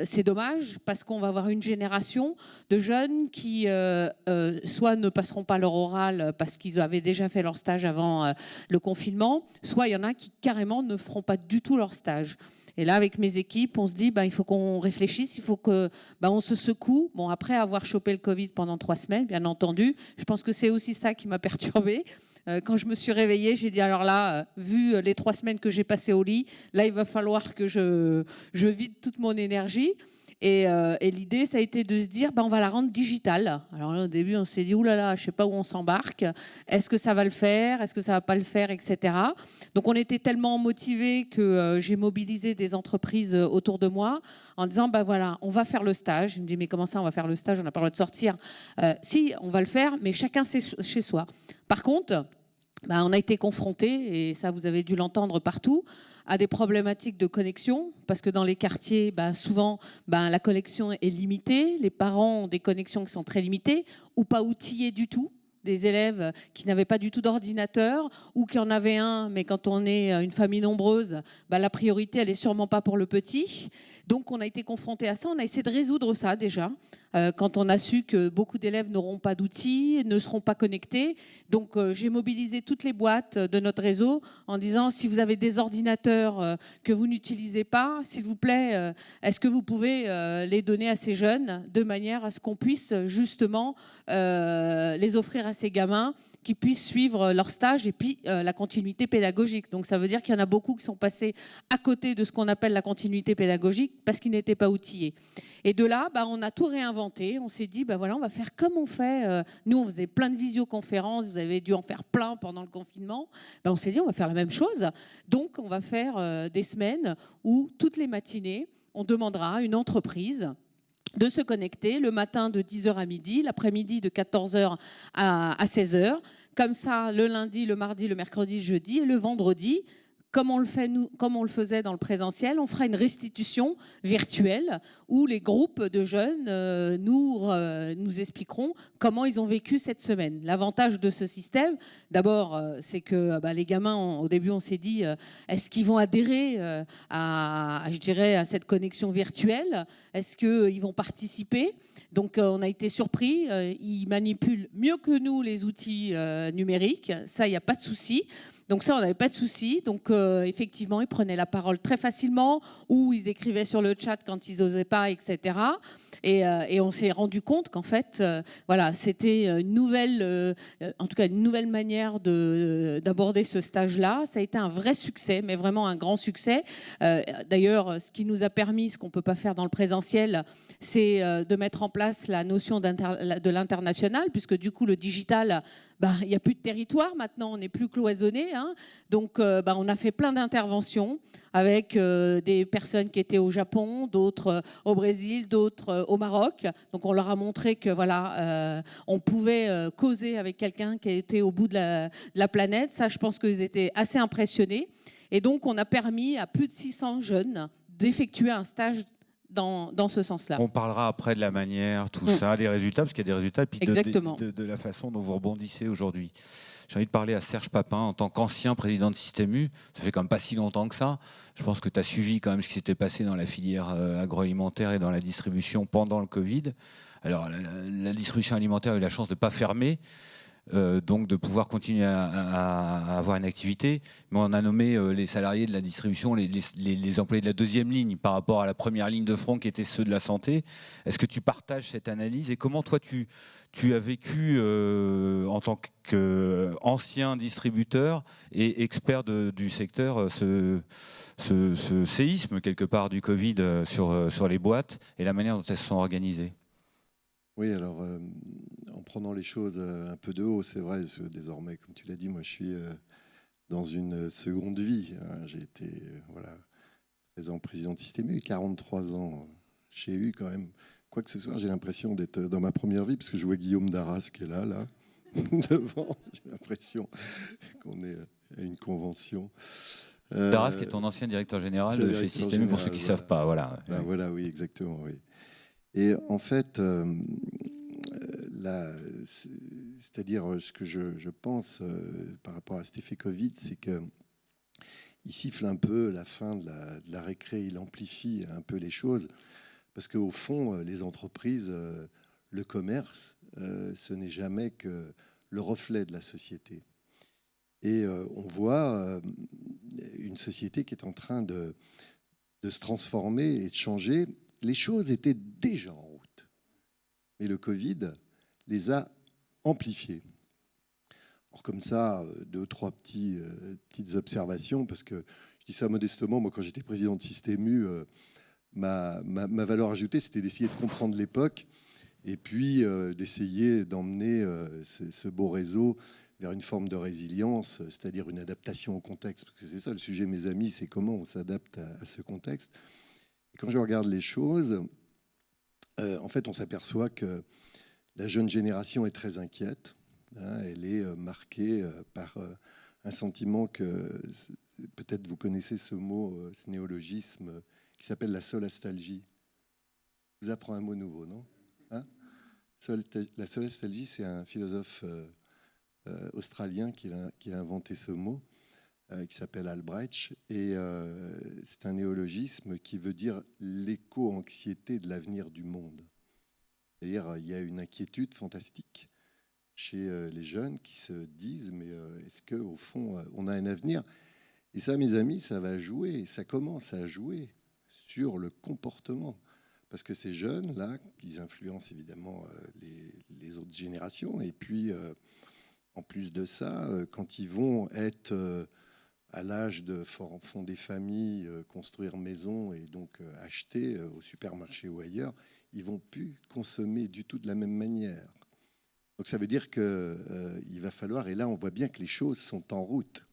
c'est dommage parce qu'on va avoir une génération de jeunes qui soit ne passeront pas leur oral parce qu'ils avaient déjà fait leur stage avant le confinement, soit il y en a qui carrément ne feront pas du tout leur stage. Et là, avec mes équipes, on se dit il faut qu'on réfléchisse, il faut que on se secoue. Bon, après avoir chopé le Covid pendant 3 semaines, bien entendu, je pense que c'est aussi ça qui m'a perturbée. Quand je me suis réveillée, j'ai dit alors là, vu les 3 semaines que j'ai passées au lit, là, il va falloir que je vide toute mon énergie. Et l'idée, ça a été de se dire, on va la rendre digitale. Alors là, au début, on s'est dit, oulala, je ne sais pas où on s'embarque. Est-ce que ça va le faire? Est-ce que ça ne va pas le faire? Etc. Donc, on était tellement motivés que j'ai mobilisé des entreprises autour de moi en disant, voilà, on va faire le stage. Je me dis, mais comment ça, on va faire le stage? On n'a pas le droit de sortir. Si, on va le faire, mais chacun chez soi. Par contre, on a été confrontés, et ça, vous avez dû l'entendre partout, à des problématiques de connexion, parce que dans les quartiers, souvent, la connexion est limitée. Les parents ont des connexions qui sont très limitées ou pas outillés du tout. Des élèves qui n'avaient pas du tout d'ordinateur ou qui en avaient un, mais quand on est une famille nombreuse, la priorité, elle n'est sûrement pas pour le petit. Donc, on a été confrontés à ça. On a essayé de résoudre ça déjà, quand on a su que beaucoup d'élèves n'auront pas d'outils, ne seront pas connectés. Donc, j'ai mobilisé toutes les boîtes de notre réseau en disant, si vous avez des ordinateurs que vous n'utilisez pas, s'il vous plaît, est-ce que vous pouvez les donner à ces jeunes de manière à ce qu'on puisse justement les offrir à ces gamins qui puissent suivre leur stage et puis la continuité pédagogique. Donc ça veut dire qu'il y en a beaucoup qui sont passés à côté de ce qu'on appelle la continuité pédagogique parce qu'ils n'étaient pas outillés. Et de là, on a tout réinventé. On s'est dit, voilà, on va faire comme on fait. Nous, on faisait plein de visioconférences. Vous avez dû en faire plein pendant le confinement. On s'est dit, on va faire la même chose. Donc, on va faire des semaines où toutes les matinées, on demandera à une entreprise de se connecter le matin de 10h à midi, l'après-midi de 14h à 16h. Comme ça, le lundi, le mardi, le mercredi, le jeudi et le vendredi, comme on le faisait dans le présentiel, on fera une restitution virtuelle où les groupes de jeunes nous expliqueront comment ils ont vécu cette semaine. L'avantage de ce système, d'abord, c'est que les gamins, au début, on s'est dit, est-ce qu'ils vont adhérer à cette connexion virtuelle? Est-ce qu'ils vont participer? Donc, on a été surpris. Ils manipulent mieux que nous les outils numériques. Ça, il n'y a pas de souci. Donc ça, on n'avait pas de souci. Donc effectivement, ils prenaient la parole très facilement ou ils écrivaient sur le chat quand ils n'osaient pas, etc. Et on s'est rendu compte qu'en fait, c'était une nouvelle manière d'aborder ce stage-là. Ça a été un vrai succès, mais vraiment un grand succès. D'ailleurs, ce qui nous a permis, ce qu'on ne peut pas faire dans le présentiel, c'est de mettre en place la notion de l'international, puisque du coup, le digital, il n'y a plus de territoire maintenant, on n'est plus cloisonné. Donc, on a fait plein d'interventions avec des personnes qui étaient au Japon, d'autres au Brésil, d'autres au Maroc. Donc, on leur a montré que on pouvait causer avec quelqu'un qui était au bout de la planète. Ça, je pense qu'ils étaient assez impressionnés. Et donc, on a permis à plus de 600 jeunes d'effectuer un stage dans ce sens-là. On parlera après de la manière, tout ça, des résultats, parce qu'il y a des résultats, et puis de la façon dont vous rebondissez aujourd'hui. J'ai envie de parler à Serge Papin, en tant qu'ancien président de Système U. Ça fait quand même pas si longtemps que ça. Je pense que tu as suivi quand même ce qui s'était passé dans la filière agroalimentaire et dans la distribution pendant le Covid. Alors, la distribution alimentaire a eu la chance de ne pas fermer. Donc de pouvoir continuer à avoir une activité. Mais on a nommé les salariés de la distribution, les employés de la deuxième ligne par rapport à la première ligne de front qui était ceux de la santé. Est-ce que tu partages cette analyse et comment toi tu as vécu en tant qu'ancien distributeur et expert du secteur ce séisme quelque part du Covid sur les boîtes et la manière dont elles se sont organisées? Oui, alors en prenant les choses un peu de haut, c'est vrai, parce que désormais, comme tu l'as dit, moi je suis dans une seconde vie. J'ai été 13 ans président de Système U, 43 ans chez U quand même. Quoi que ce soit, j'ai l'impression d'être dans ma première vie, parce que je vois Guillaume Darras qui est là. devant. J'ai l'impression qu'on est à une convention. Darras, qui est ton ancien directeur général de chez Système U, pour ceux qui ne savent pas. Voilà. Voilà, oui, exactement. Oui. Et en fait, c'est-à-dire ce que je pense par rapport à cet effet Covid, c'est que il siffle un peu la fin de la récré, il amplifie un peu les choses, parce qu'au fond, les entreprises, le commerce, ce n'est jamais que le reflet de la société. Et on voit une société qui est en train de se transformer et de changer. Les choses étaient déjà en route, mais le Covid les a amplifiées. Alors comme ça, 2 ou 3 petites observations, parce que je dis ça modestement, moi quand j'étais président de Système U, ma valeur ajoutée, c'était d'essayer de comprendre l'époque et puis d'essayer d'emmener ce beau réseau vers une forme de résilience, c'est-à-dire une adaptation au contexte. Parce que c'est ça le sujet, mes amis, c'est comment on s'adapte à ce contexte. Et quand je regarde les choses, en fait, on s'aperçoit que la jeune génération est très inquiète. Elle est marquée par un sentiment que, peut-être vous connaissez ce mot, ce néologisme, qui s'appelle la solastalgie. Je vous apprends un mot nouveau, non ? La solastalgie, c'est un philosophe australien qui a inventé ce mot, qui s'appelle Albrecht, et c'est un néologisme qui veut dire l'éco-anxiété de l'avenir du monde. C'est-à-dire il y a une inquiétude fantastique chez les jeunes qui se disent mais est-ce qu'au fond on a un avenir ? Et ça, mes amis, ça va jouer, ça commence à jouer sur le comportement. Parce que ces jeunes-là, ils influencent évidemment les autres générations, et puis en plus de ça, quand ils vont être à l'âge de fonder famille, construire maison et donc acheter au supermarché ou ailleurs, ils vont plus consommer du tout de la même manière. Donc ça veut dire qu'il va falloir, et là on voit bien que les choses sont en route.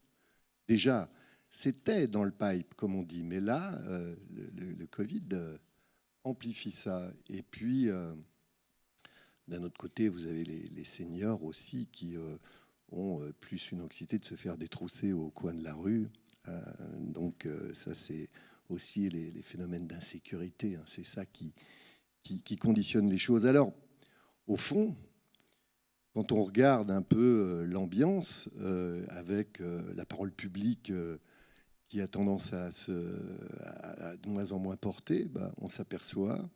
Déjà, c'était dans le pipe, comme on dit, mais là, le Covid amplifie ça. Et puis, d'un autre côté, vous avez les seniors aussi qui ont plus une anxiété de se faire détrousser au coin de la rue. Donc ça, c'est aussi les phénomènes d'insécurité. C'est ça qui conditionne les choses. Alors, au fond, quand on regarde un peu l'ambiance avec la parole publique qui a tendance à de moins en moins porter, on s'aperçoit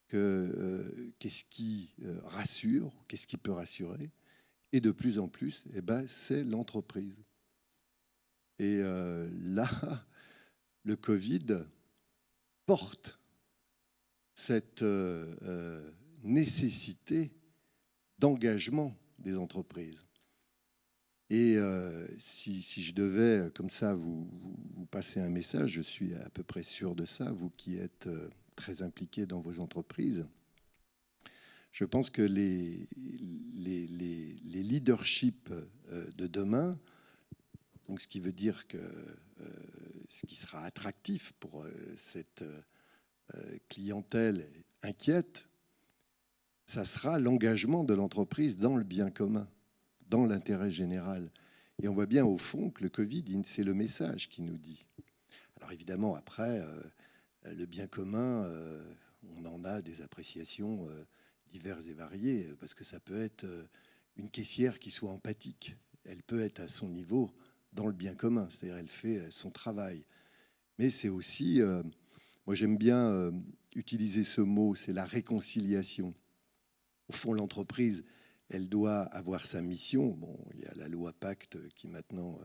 que qu'est-ce qui rassure, qu'est-ce qui peut rassurer, et de plus en plus, c'est l'entreprise. Et là, le Covid porte cette nécessité d'engagement des entreprises. Et si je devais, comme ça, vous passer un message, je suis à peu près sûr de ça, vous qui êtes très impliqués dans vos entreprises, je pense que les leaderships de demain, donc ce qui veut dire que ce qui sera attractif pour cette clientèle inquiète, ça sera l'engagement de l'entreprise dans le bien commun, dans l'intérêt général. Et on voit bien au fond que le Covid, c'est le message qui nous dit. Alors évidemment, après, le bien commun, on en a des appréciations diverses et variées, parce que ça peut être une caissière qui soit empathique. Elle peut être à son niveau dans le bien commun, c'est-à-dire elle fait son travail. Mais c'est aussi, moi j'aime bien utiliser ce mot, c'est la réconciliation. Au fond, l'entreprise, elle doit avoir sa mission. Bon, il y a la loi Pacte qui maintenant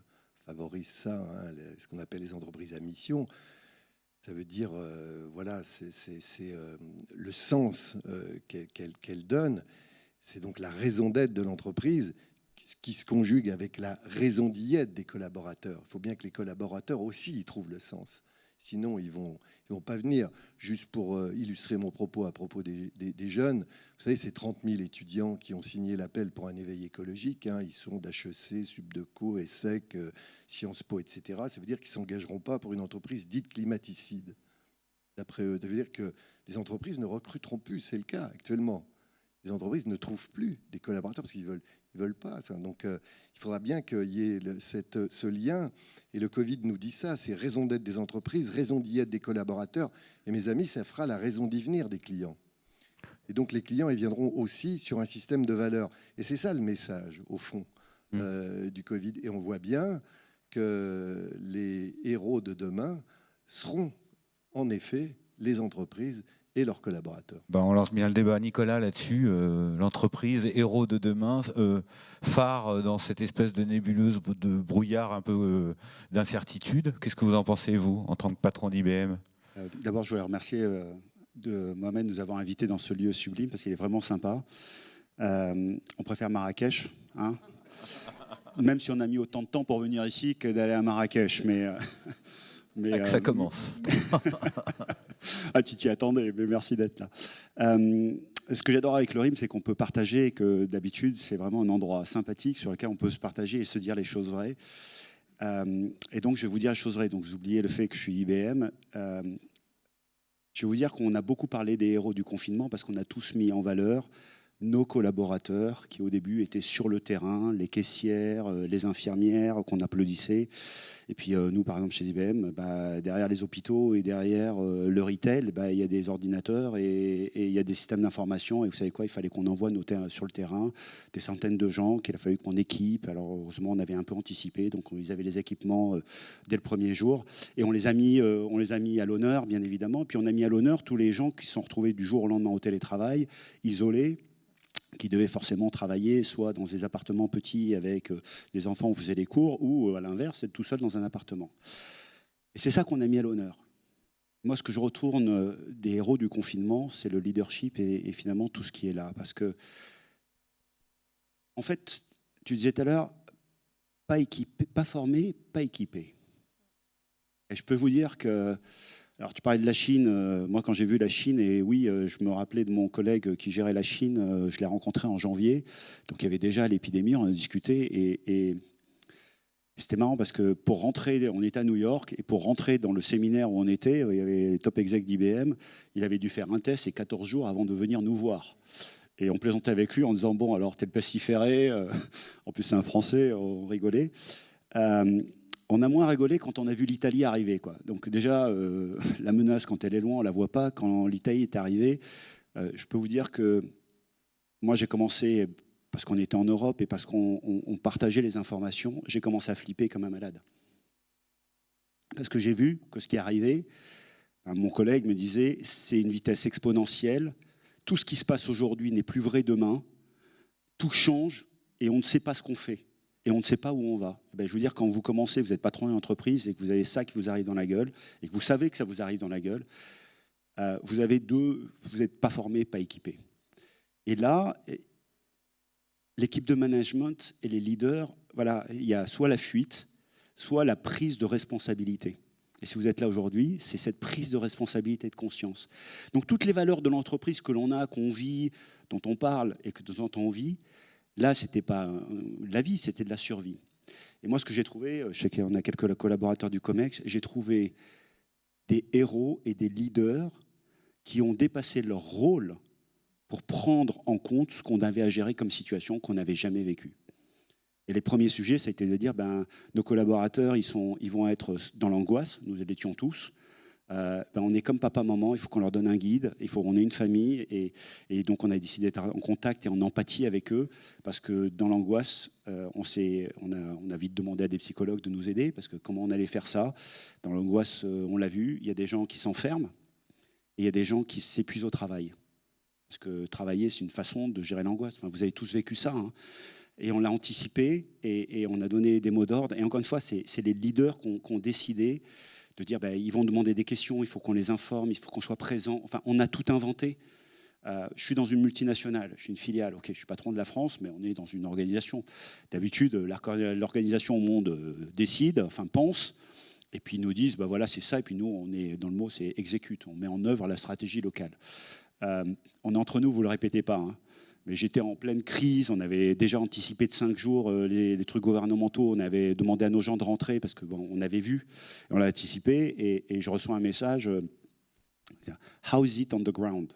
favorise ça, hein, ce qu'on appelle les entreprises à mission. Ça veut dire, voilà, c'est le sens qu'elle donne. C'est donc la raison d'être de l'entreprise qui se conjugue avec la raison d'y être des collaborateurs. Il faut bien que les collaborateurs aussi y trouvent le sens. Sinon, ils vont pas venir. Juste pour illustrer mon propos à propos des jeunes, vous savez, ces 30 000 étudiants qui ont signé l'appel pour un éveil écologique, hein, ils sont d'HEC, Subdeco, ESSEC, Sciences Po, etc. Ça veut dire qu'ils ne s'engageront pas pour une entreprise dite climaticide. D'après eux, ça veut dire que les entreprises ne recruteront plus. C'est le cas actuellement. Les entreprises ne trouvent plus des collaborateurs parce qu'ils Ils ne veulent pas ça. Donc il faudra bien qu'il y ait ce lien. Et le Covid nous dit ça, c'est raison d'être des entreprises, raison d'y être des collaborateurs. Et mes amis, ça fera la raison d'y venir des clients. Et donc les clients, ils viendront aussi sur un système de valeurs. Et c'est ça le message, au fond, du Covid. Et on voit bien que les héros de demain seront en effet les entreprises et leurs collaborateurs. On lance bien le débat, Nicolas, là-dessus. L'entreprise, héros de demain, phare dans cette espèce de nébuleuse, de brouillard, un peu d'incertitude. Qu'est-ce que vous en pensez, vous, en tant que patron d'IBM ? D'abord, je voulais remercier Mohamed de nous avoir invités dans ce lieu sublime, parce qu'il est vraiment sympa. On préfère Marrakech, hein, même si on a mis autant de temps pour venir ici que d'aller à Marrakech. Mais ça commence. Ah, tu t'y attendais, mais merci d'être là. Ce que j'adore avec le RIM, c'est qu'on peut partager, et que d'habitude, c'est vraiment un endroit sympathique sur lequel on peut se partager et se dire les choses vraies. Et donc, je vais vous dire les choses vraies. Donc, vous oubliez le fait que je suis IBM. Je vais vous dire qu'on a beaucoup parlé des héros du confinement parce qu'on a tous mis en valeur nos collaborateurs qui, au début, étaient sur le terrain, les caissières, les infirmières qu'on applaudissait. Et puis nous, par exemple, chez IBM, derrière les hôpitaux et derrière le retail, il y a des ordinateurs et il y a des systèmes d'information. Et vous savez quoi, il fallait qu'on envoie sur le terrain des centaines de gens qu'il a fallu qu'on équipe. Alors heureusement, on avait un peu anticipé, donc ils avaient les équipements dès le premier jour. Et on les a mis à l'honneur, bien évidemment. Puis on a mis à l'honneur tous les gens qui se sont retrouvés du jour au lendemain au télétravail, isolés, qui devaient forcément travailler soit dans des appartements petits avec des enfants où on faisait les cours, ou à l'inverse, être tout seul dans un appartement. Et c'est ça qu'on a mis à l'honneur. Moi, ce que je retourne des héros du confinement, c'est le leadership et finalement tout ce qui est là. Parce que, en fait, tu disais tout à l'heure, pas équipé, pas formé, pas équipé. Et je peux vous dire que... Alors, tu parlais de la Chine. Moi, quand j'ai vu la Chine, et oui, je me rappelais de mon collègue qui gérait la Chine, je l'ai rencontré en janvier. Donc, il y avait déjà l'épidémie, on a discuté. Et c'était marrant parce que pour rentrer, on était à New York, et pour rentrer dans le séminaire où on était, il y avait les top execs d'IBM, il avait dû faire un test et 14 jours avant de venir nous voir. Et on plaisantait avec lui en disant, bon, alors, t'es le pestiféré. En plus, c'est un Français, on rigolait. On a moins rigolé quand on a vu l'Italie arriver, quoi. Donc déjà, la menace, quand elle est loin, on ne la voit pas. Quand l'Italie est arrivée, je peux vous dire que moi, j'ai commencé, parce qu'on était en Europe et parce qu'on partageait les informations, j'ai commencé à flipper comme un malade. Parce que j'ai vu que ce qui arrivait, mon collègue me disait, c'est une vitesse exponentielle. Tout ce qui se passe aujourd'hui n'est plus vrai demain. Tout change et on ne sait pas ce qu'on fait. Et on ne sait pas où on va. Je veux dire, quand vous commencez, vous êtes patron d'une entreprise et que vous avez ça qui vous arrive dans la gueule, et que vous savez que ça vous arrive dans la gueule, vous n'êtes pas formé, pas équipé. Et là, l'équipe de management et les leaders, voilà, il y a soit la fuite, soit la prise de responsabilité. Et si vous êtes là aujourd'hui, c'est cette prise de responsabilité et de conscience. Donc toutes les valeurs de l'entreprise que l'on a, qu'on vit, dont on parle et que de temps en temps on vit, là, ce n'était pas la vie, c'était de la survie. Et moi, ce que j'ai trouvé, je sais qu'on a quelques collaborateurs du COMEX, j'ai trouvé des héros et des leaders qui ont dépassé leur rôle pour prendre en compte ce qu'on avait à gérer comme situation qu'on n'avait jamais vécue. Et les premiers sujets, ça a été de dire, nos collaborateurs, ils vont être dans l'angoisse, nous l'étions tous. On est comme papa-maman, il faut qu'on leur donne un guide, il faut qu'on ait une famille, et donc on a décidé d'être en contact et en empathie avec eux, parce que dans l'angoisse, on a vite demandé à des psychologues de nous aider, parce que comment on allait faire ça? Dans l'angoisse, on l'a vu, il y a des gens qui s'enferment, et il y a des gens qui s'épuisent au travail. Parce que travailler, c'est une façon de gérer l'angoisse. Enfin, vous avez tous vécu ça, hein. Et on l'a anticipé, et on a donné des mots d'ordre, et encore une fois, c'est les leaders qui ont décidé de dire ils vont demander des questions, il faut qu'on les informe, il faut qu'on soit présent. Enfin, on a tout inventé. Je suis dans une multinationale, je suis une filiale. Ok, je suis patron de la France, mais on est dans une organisation. D'habitude, l'organisation au monde décide, enfin pense, et puis ils nous disent voilà, c'est ça. Et puis nous, on est dans le mot, c'est exécute. On met en œuvre la stratégie locale. On est entre nous, vous le répétez pas. Hein. Mais j'étais en pleine crise, on avait déjà anticipé de 5 jours les trucs gouvernementaux, on avait demandé à nos gens de rentrer parce qu'on avait vu, on l'a anticipé, et je reçois un message, « How is it on the ground ?»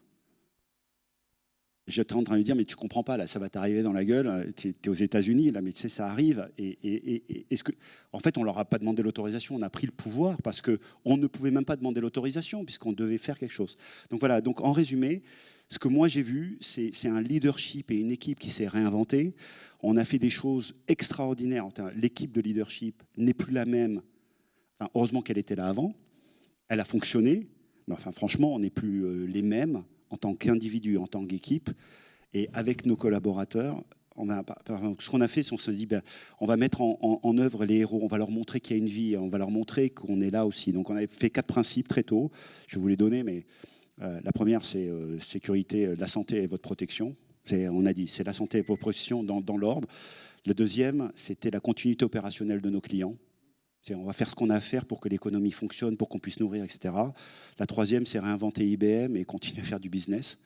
J'étais en train de lui dire, mais tu comprends pas, là, ça va t'arriver dans la gueule, tu es aux États-Unis, là, mais tu sais, ça arrive. En fait, on leur a pas demandé l'autorisation, on a pris le pouvoir parce qu'on ne pouvait même pas demander l'autorisation puisqu'on devait faire quelque chose. Donc voilà, donc en résumé, ce que moi j'ai vu, c'est un leadership et une équipe qui s'est réinventée. On a fait des choses extraordinaires. L'équipe de leadership n'est plus la même. Enfin, heureusement qu'elle était là avant. Elle a fonctionné. Mais enfin, franchement, on n'est plus les mêmes en tant qu'individu, en tant qu'équipe. Et avec nos collaborateurs, ce qu'on a fait, c'est qu'on se dit, on va mettre en œuvre les héros, on va leur montrer qu'il y a une vie, on va leur montrer qu'on est là aussi. Donc on avait fait 4 principes très tôt. Je vais vous les donner, mais la première, c'est sécurité, la santé et votre protection. On a dit, c'est la santé et votre protection dans l'ordre. Le deuxième, c'était la continuité opérationnelle de nos clients. On va faire ce qu'on a à faire pour que l'économie fonctionne, pour qu'on puisse nourrir, etc. La troisième, c'est réinventer IBM et continuer à faire du business.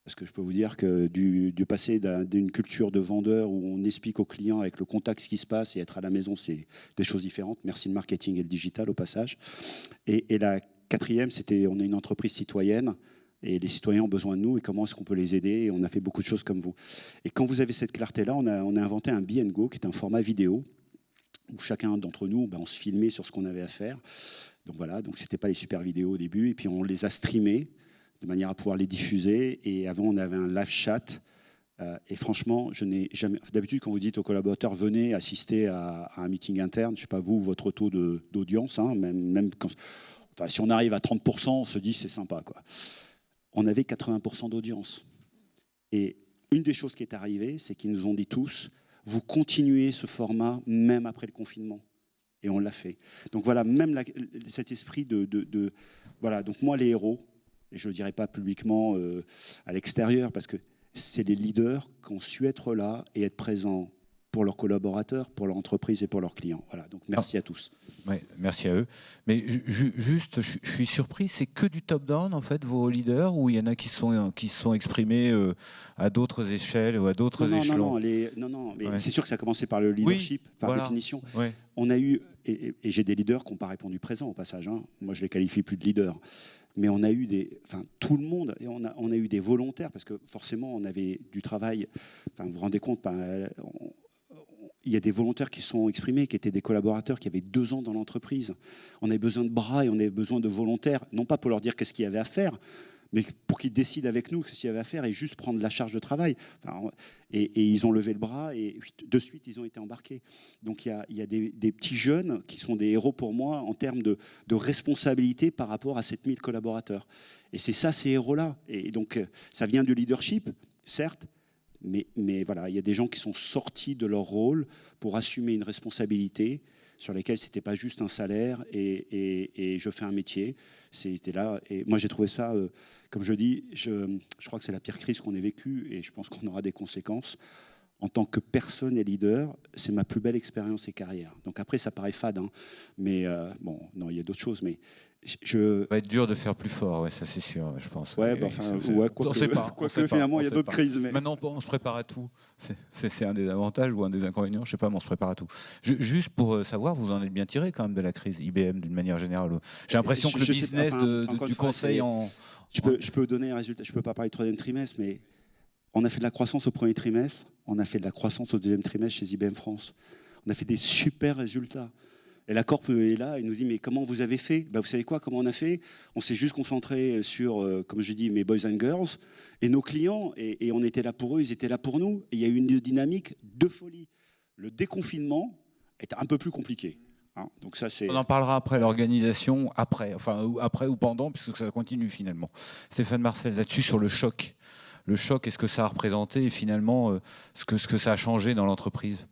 Parce que je peux vous dire que du passer d'une culture de vendeur où on explique aux clients avec le contact ce qui se passe et être à la maison, c'est des choses différentes. Merci le marketing et le digital au passage. Et la quatrième, c'était on est une entreprise citoyenne et les citoyens ont besoin de nous et comment est-ce qu'on peut les aider. Et on a fait beaucoup de choses comme vous. Et quand vous avez cette clarté-là, on a inventé un Be & Go qui est un format vidéo où chacun d'entre nous, on se filmait sur ce qu'on avait à faire. Donc voilà, donc c'était pas les super vidéos au début, et puis on les a streamés de manière à pouvoir les diffuser. Et avant, on avait un live chat. Et franchement, je n'ai jamais. D'habitude, quand vous dites aux collaborateurs, venez assister à un meeting interne, je sais pas vous, votre taux d'audience, hein, même quand, enfin, si on arrive à 30%, on se dit c'est sympa, quoi. On avait 80% d'audience. Et une des choses qui est arrivée, c'est qu'ils nous ont dit tous, vous continuez ce format même après le confinement. Et on l'a fait. Donc voilà, même cet esprit de voilà, donc moi les héros, et je ne le dirai pas publiquement à l'extérieur, parce que c'est les leaders qui ont su être là et être présents pour leurs collaborateurs, pour leur entreprise et pour leurs clients. Voilà, donc merci à tous. Ouais, merci à eux. Mais juste, je suis surpris, c'est que du top-down, en fait, vos leaders, ou il y en a qui sont exprimés à d'autres échelles ou à d'autres échelons? Non, mais c'est sûr que ça a commencé par le leadership, par définition. Ouais. On a eu, et j'ai des leaders qui n'ont pas répondu présent au passage, hein. Moi je les qualifie plus de leaders. Mais on a eu tout le monde, et on a eu des volontaires, parce que forcément on avait du travail, vous vous rendez compte, il y a des volontaires qui sont exprimés, qui étaient des collaborateurs qui avaient 2 ans dans l'entreprise. On avait besoin de bras et on avait besoin de volontaires, non pas pour leur dire qu'est-ce qu'il y avait à faire, mais pour qu'ils décident avec nous ce qu'il y avait à faire et juste prendre la charge de travail. Et ils ont levé le bras et de suite, ils ont été embarqués. Donc il y a des petits jeunes qui sont des héros pour moi en termes de responsabilité par rapport à 7000 collaborateurs. Et c'est ça, ces héros-là. Et donc ça vient du leadership, certes, mais voilà, il y a des gens qui sont sortis de leur rôle pour assumer une responsabilité sur lesquelles ce n'était pas juste un salaire et je fais un métier. C'était là. Et moi, j'ai trouvé ça, comme je dis, je crois que c'est la pire crise qu'on ait vécue et je pense qu'on aura des conséquences. En tant que personne et leader, c'est ma plus belle expérience et carrière. Donc après, ça paraît fade, hein, mais bon, non, il y a d'autres choses, mais ça va être dur de faire plus fort, ouais, ça c'est sûr, je pense. Ouais, quoique finalement, il y a d'autres crises. Mais... Maintenant, on se prépare à tout. C'est un des avantages ou un des inconvénients, je sais pas, mais on se prépare à tout. Juste pour savoir, vous en êtes bien tiré quand même de la crise IBM d'une manière générale. J'ai l'impression que le business du conseil en... Je peux donner un résultat, je peux pas parler du 3e trimestre, mais on a fait de la croissance au 1er trimestre, on a fait de la croissance au 2e trimestre chez IBM France. On a fait des super résultats. Et la Corp est là, et nous dit, mais comment vous avez fait? Vous savez quoi, comment on a fait? On s'est juste concentré sur, comme je dis, mes boys and girls, et nos clients, et on était là pour eux, ils étaient là pour nous. Et il y a eu une dynamique de folie. Le déconfinement est un peu plus compliqué. Hein, donc ça, on en parlera après, l'organisation, après ou pendant, puisque ça continue finalement. Stéphane Marcel, là-dessus, sur le choc. Le choc, est-ce que ça a représenté, et finalement, ce que ça a changé dans l'entreprise?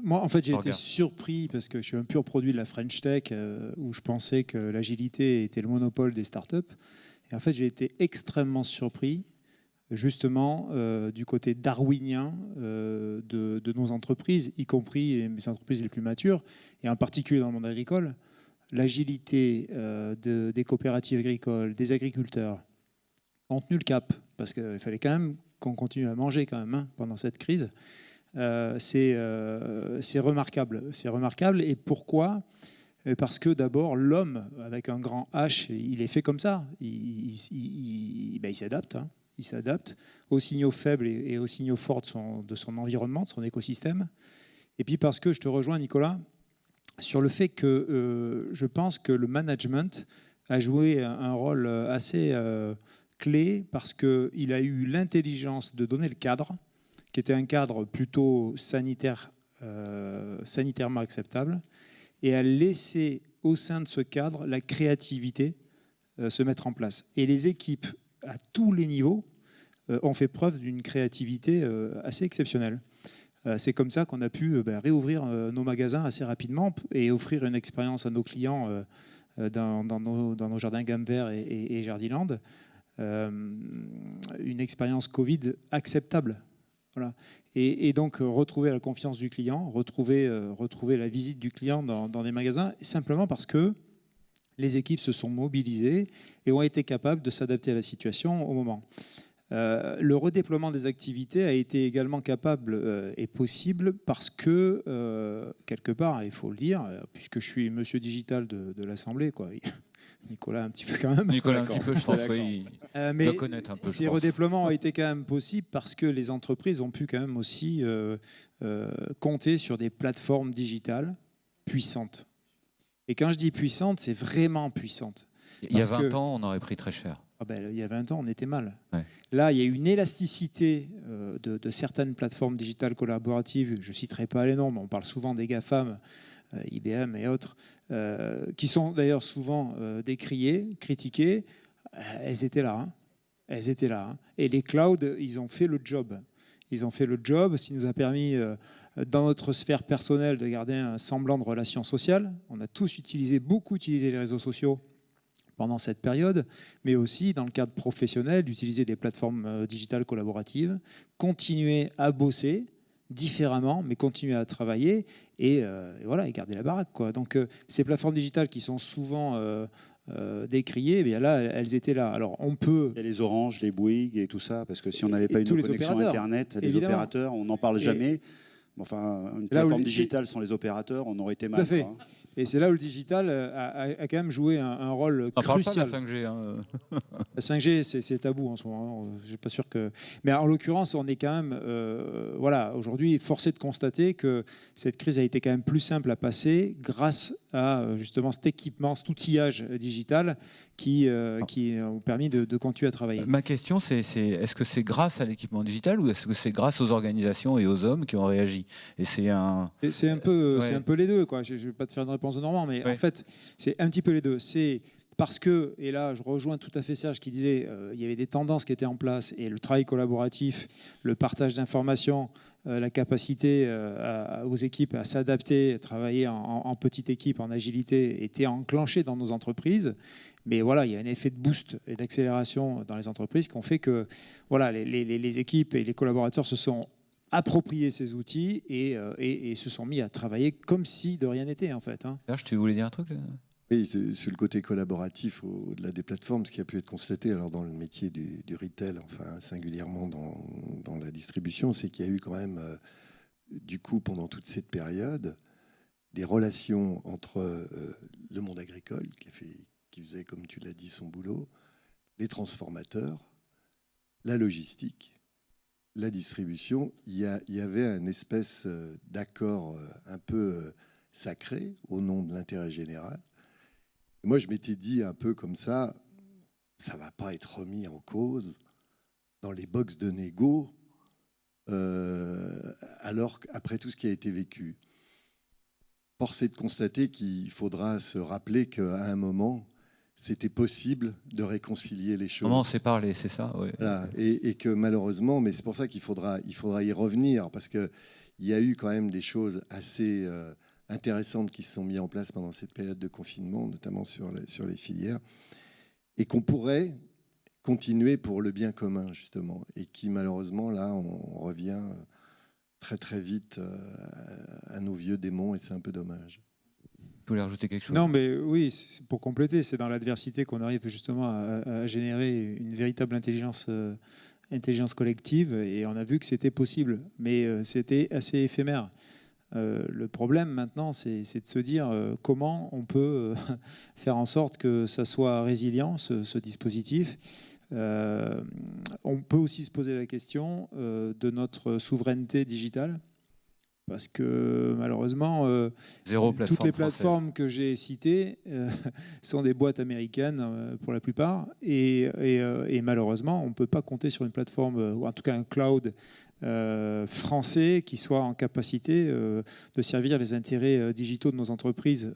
Moi, en fait, j'ai été surpris parce que je suis un pur produit de la French Tech où je pensais que l'agilité était le monopole des startups. Et en fait, j'ai été extrêmement surpris, justement, du côté darwinien de nos entreprises, y compris les entreprises les plus matures, et en particulier dans le monde agricole. L'agilité des coopératives agricoles, des agriculteurs, ont tenu le cap, parce qu'il fallait quand même qu'on continue à manger quand même, hein, pendant cette crise. C'est remarquable. C'est remarquable. Et pourquoi? Parce que d'abord, l'homme, avec un grand H, il est fait comme ça. Il s'adapte. Hein. il s'adapte aux signaux faibles et aux signaux forts de son environnement, de son écosystème. Et puis parce que je te rejoins, Nicolas, sur le fait que je pense que le management a joué un rôle assez clé parce qu'il a eu l'intelligence de donner le cadre, qui était un cadre plutôt sanitairement acceptable, et a laissé au sein de ce cadre la créativité se mettre en place. Et les équipes à tous les niveaux ont fait preuve d'une créativité assez exceptionnelle. C'est comme ça qu'on a pu réouvrir nos magasins assez rapidement et offrir une expérience à nos clients dans nos jardins Gamme Vert et Jardiland, une expérience Covid acceptable. Voilà. Et donc retrouver la confiance du client, retrouver la visite du client dans des magasins, simplement parce que les équipes se sont mobilisées et ont été capables de s'adapter à la situation au moment. Le redéploiement des activités a été également capable et possible parce que, quelque part, il faut le dire, puisque je suis monsieur digital de l'Assemblée, quoi. Nicolas un petit peu quand même. Nicolas un petit peu, je pense, oui. Mais doit connaître un peu, ces redéploiements ont été quand même possibles parce que les entreprises ont pu quand même aussi compter sur des plateformes digitales puissantes. Et quand je dis puissantes, c'est vraiment puissante. Il y a 20 ans, on aurait pris très cher. Il y a 20 ans, on était mal. Ouais. Là, il y a une élasticité de certaines plateformes digitales collaboratives. Je ne citerai pas les noms, mais on parle souvent des GAFAM, IBM et autres, qui sont d'ailleurs souvent décriées, critiquées. Elles étaient là. Hein. Elles étaient là. Hein. Et les clouds, ils ont fait le job. Ils ont fait le job, ce qui nous a permis, dans notre sphère personnelle, de garder un semblant de relation sociale. On a tous beaucoup utilisé les réseaux sociaux pendant cette période, mais aussi dans le cadre professionnel, d'utiliser des plateformes digitales collaboratives, continuer à bosser différemment, mais continuer à travailler et garder la baraque, quoi. Donc ces plateformes digitales qui sont souvent décriées, eh bien là, elles étaient là. Alors on peut... Il y a les Orange, les Bouygues et tout ça, parce que si on n'avait pas une connexion Internet, les opérateurs, on n'en parle jamais. Enfin, une plateforme digitale sans les opérateurs, on aurait été mal. Tout à fait. Et c'est là où le digital a quand même joué un rôle crucial. On parle pas de la 5G. Hein. La 5G, c'est tabou en ce moment. Je suis pas sûr que. Mais en l'occurrence, on est quand même, aujourd'hui, forcé de constater que cette crise a été quand même plus simple à passer grâce à justement cet équipement, cet outillage digital qui ont permis de continuer à travailler. Ma question, c'est est-ce que c'est grâce à l'équipement digital ou est-ce que c'est grâce aux organisations et aux hommes qui ont réagi? Et c'est un peu les deux, quoi. Je ne vais pas te faire une réponse de Normand, mais en fait, c'est un petit peu les deux. C'est parce que, et là, je rejoins tout à fait Serge qui disait il y avait des tendances qui étaient en place et le travail collaboratif, le partage d'informations, la capacité aux équipes à s'adapter, à travailler en petite équipe, en agilité, était enclenché dans nos entreprises. Mais voilà, il y a un effet de boost et d'accélération dans les entreprises qui ont fait que voilà, les équipes et les collaborateurs se sont appropriés ces outils et se sont mis à travailler comme si de rien n'était, en fait. Hein. Serge, tu voulais dire un truc? Oui, sur le côté collaboratif, au-delà des plateformes, ce qui a pu être constaté alors dans le métier du retail, enfin singulièrement dans la distribution, c'est qu'il y a eu quand même, du coup, pendant toute cette période, des relations entre le monde agricole, qui faisait, comme tu l'as dit, son boulot, les transformateurs, la logistique, la distribution. Il y avait une espèce d'accord un peu sacré au nom de l'intérêt général. Moi, je m'étais dit un peu comme ça ne va pas être remis en cause dans les box de négo alors qu'après tout ce qui a été vécu. Force est de constater qu'il faudra se rappeler qu'à un moment, c'était possible de réconcilier les choses. Comment on s'est parlé, c'est ça, oui. Voilà. Et que malheureusement, mais c'est pour ça qu'il faudra y revenir, parce qu'il y a eu quand même des choses assez intéressantes qui se sont mises en place pendant cette période de confinement, notamment sur les filières, et qu'on pourrait continuer pour le bien commun, justement, et qui malheureusement, là, on revient très très vite à nos vieux démons, et c'est un peu dommage. Vous voulez rajouter quelque chose? Non, mais oui, pour compléter, c'est dans l'adversité qu'on arrive justement à générer une véritable intelligence collective, et on a vu que c'était possible, mais c'était assez éphémère. Le problème maintenant, c'est de se dire comment on peut faire en sorte que ça soit résilient, ce dispositif, On peut aussi se poser la question de notre souveraineté digitale. Parce que malheureusement, toutes les plateformes que j'ai citées sont des boîtes américaines pour la plupart. Et malheureusement, on ne peut pas compter sur une plateforme, ou en tout cas un cloud français qui soit en capacité de servir les intérêts digitaux de nos entreprises.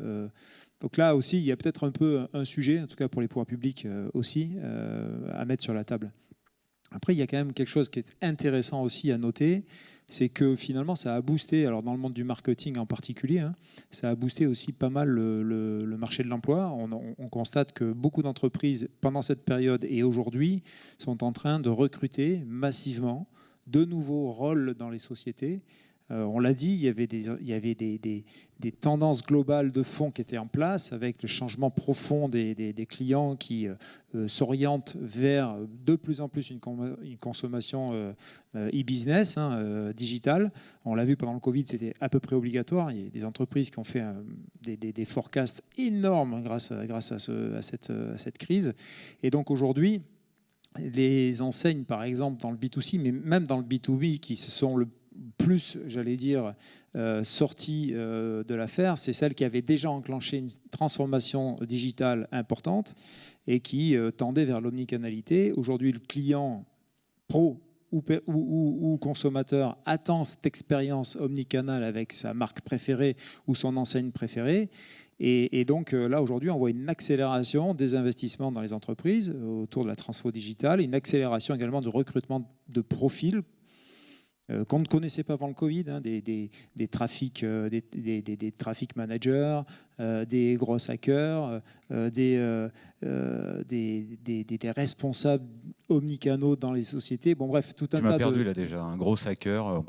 Donc là aussi, il y a peut-être un peu un sujet, en tout cas pour les pouvoirs publics aussi, à mettre sur la table. Après, il y a quand même quelque chose qui est intéressant aussi à noter, c'est que finalement, ça a boosté, alors dans le monde du marketing en particulier, ça a boosté aussi pas mal le marché de l'emploi. On constate que beaucoup d'entreprises, pendant cette période et aujourd'hui, sont en train de recruter massivement de nouveaux rôles dans les sociétés. On l'a dit, il y avait des tendances globales de fond qui étaient en place avec le changement profond des clients qui s'orientent vers de plus en plus une consommation e-business, digitale. On l'a vu pendant le Covid, c'était à peu près obligatoire. Il y a des entreprises qui ont fait des forecasts énormes grâce à cette crise. Et donc aujourd'hui, les enseignes, par exemple, dans le B2C, mais même dans le B2B, qui se sont le plus, j'allais dire, sorties de l'affaire, c'est celles qui avaient déjà enclenché une transformation digitale importante et qui tendaient vers l'omnicanalité. Aujourd'hui, le client pro ou consommateur attend cette expérience omnicanale avec sa marque préférée ou son enseigne préférée. Et donc là, aujourd'hui, on voit une accélération des investissements dans les entreprises autour de la transfo digitale, une accélération également de recrutement de profils qu'on ne connaissait pas avant le Covid, des traffic managers, des gros hackers, des responsables omnicanaux dans les sociétés. Bon, bref, tout un tas de... Tu m'as perdu là déjà, un gros hacker.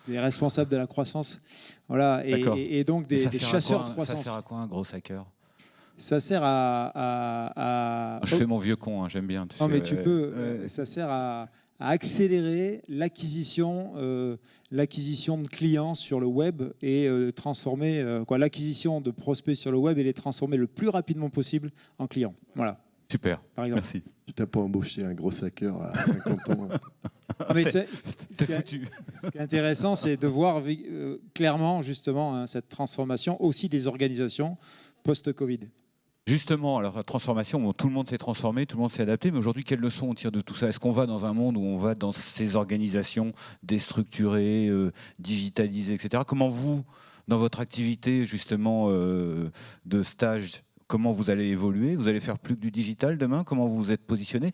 Des responsables de la croissance. Voilà, et donc des chasseurs de croissance. Ça sert à quoi un gros hacker ? Ça sert à... Je fais mon vieux con, j'aime bien. Non, mais tu peux... ça sert à accélérer l'acquisition de clients sur le web et transformer l'acquisition de prospects sur le web et les transformer le plus rapidement possible en clients. Voilà. Super. Par exemple. Merci. Si tu n'as pas embauché un gros hacker à 50 ans. Mais c'est foutu. Ce qui est intéressant, c'est de voir clairement justement cette transformation aussi des organisations post-Covid. Justement, alors la transformation, tout le monde s'est transformé, tout le monde s'est adapté, mais aujourd'hui, quelles leçons on tire de tout ça ? Est-ce qu'on va dans un monde où on va dans ces organisations déstructurées, digitalisées, etc. Comment vous, dans votre activité justement de stage, comment vous allez évoluer ? Vous allez faire plus que du digital demain ? Comment vous vous êtes positionné ?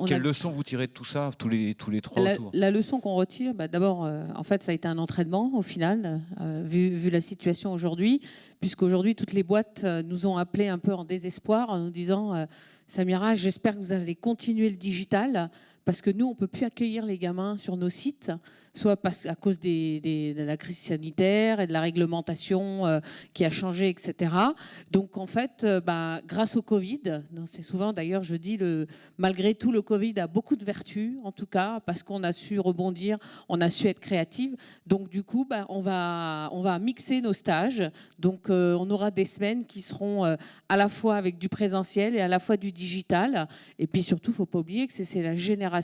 Quelles leçons vous tirez de tout ça, tous les trois autour ? La leçon qu'on retire, d'abord, en fait, ça a été un entraînement au final, vu la situation aujourd'hui, puisqu'aujourd'hui, toutes les boîtes nous ont appelés un peu en désespoir en nous disant Samira, j'espère que vous allez continuer le digital, parce que nous, on ne peut plus accueillir les gamins sur nos sites, soit à cause de la crise sanitaire et de la réglementation qui a changé, etc. Donc, en fait, grâce au Covid, c'est souvent, d'ailleurs, je dis, malgré tout, le Covid a beaucoup de vertus, en tout cas, parce qu'on a su rebondir, on a su être créative. Donc, du coup, on va mixer nos stages. Donc, on aura des semaines qui seront à la fois avec du présentiel et à la fois du digital. Et puis, surtout, il ne faut pas oublier que c'est la génération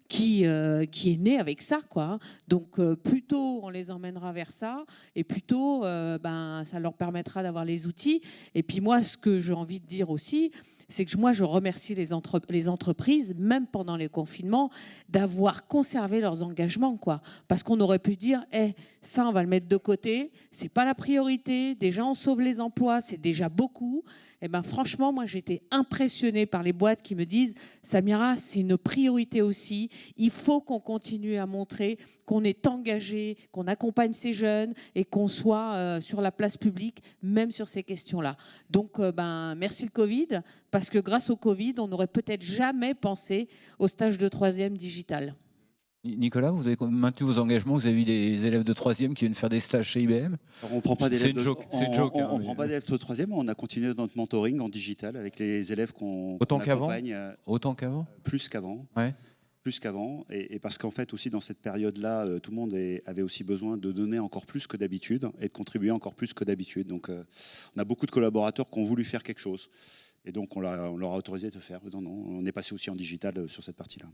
qui est née avec ça, quoi. Donc, plus tôt on les emmènera vers ça, et plus tôt ça leur permettra d'avoir les outils. Et puis moi, ce que j'ai envie de dire aussi, c'est que moi, je remercie les entreprises, même pendant les confinements, d'avoir conservé leurs engagements, quoi. Parce qu'on aurait pu dire, ça, on va le mettre de côté, c'est pas la priorité, déjà on sauve les emplois, c'est déjà beaucoup. Et franchement, moi, j'étais impressionnée par les boîtes qui me disent, Samira, c'est une priorité aussi, il faut qu'on continue à montrer qu'on est engagé, qu'on accompagne ces jeunes et qu'on soit sur la place publique, même sur ces questions-là. Donc, merci le Covid, parce que grâce au Covid, on n'aurait peut-être jamais pensé au stage de 3e digital. Nicolas, vous avez maintenu vos engagements, vous avez eu des élèves de 3e qui viennent faire des stages chez IBM. Alors, on prend pas d'élèves. C'est une joke. On prend pas d'élèves de 3e, on a continué notre mentoring en digital avec les élèves qu'on accompagne. Autant qu'avant ? Plus qu'avant. Ouais. Plus qu'avant, et parce qu'en fait aussi dans cette période-là, tout le monde avait aussi besoin de donner encore plus que d'habitude et de contribuer encore plus que d'habitude. Donc on a beaucoup de collaborateurs qui ont voulu faire quelque chose. Et donc, on leur a autorisé de faire. Non, on est passé aussi en digital sur cette partie-là.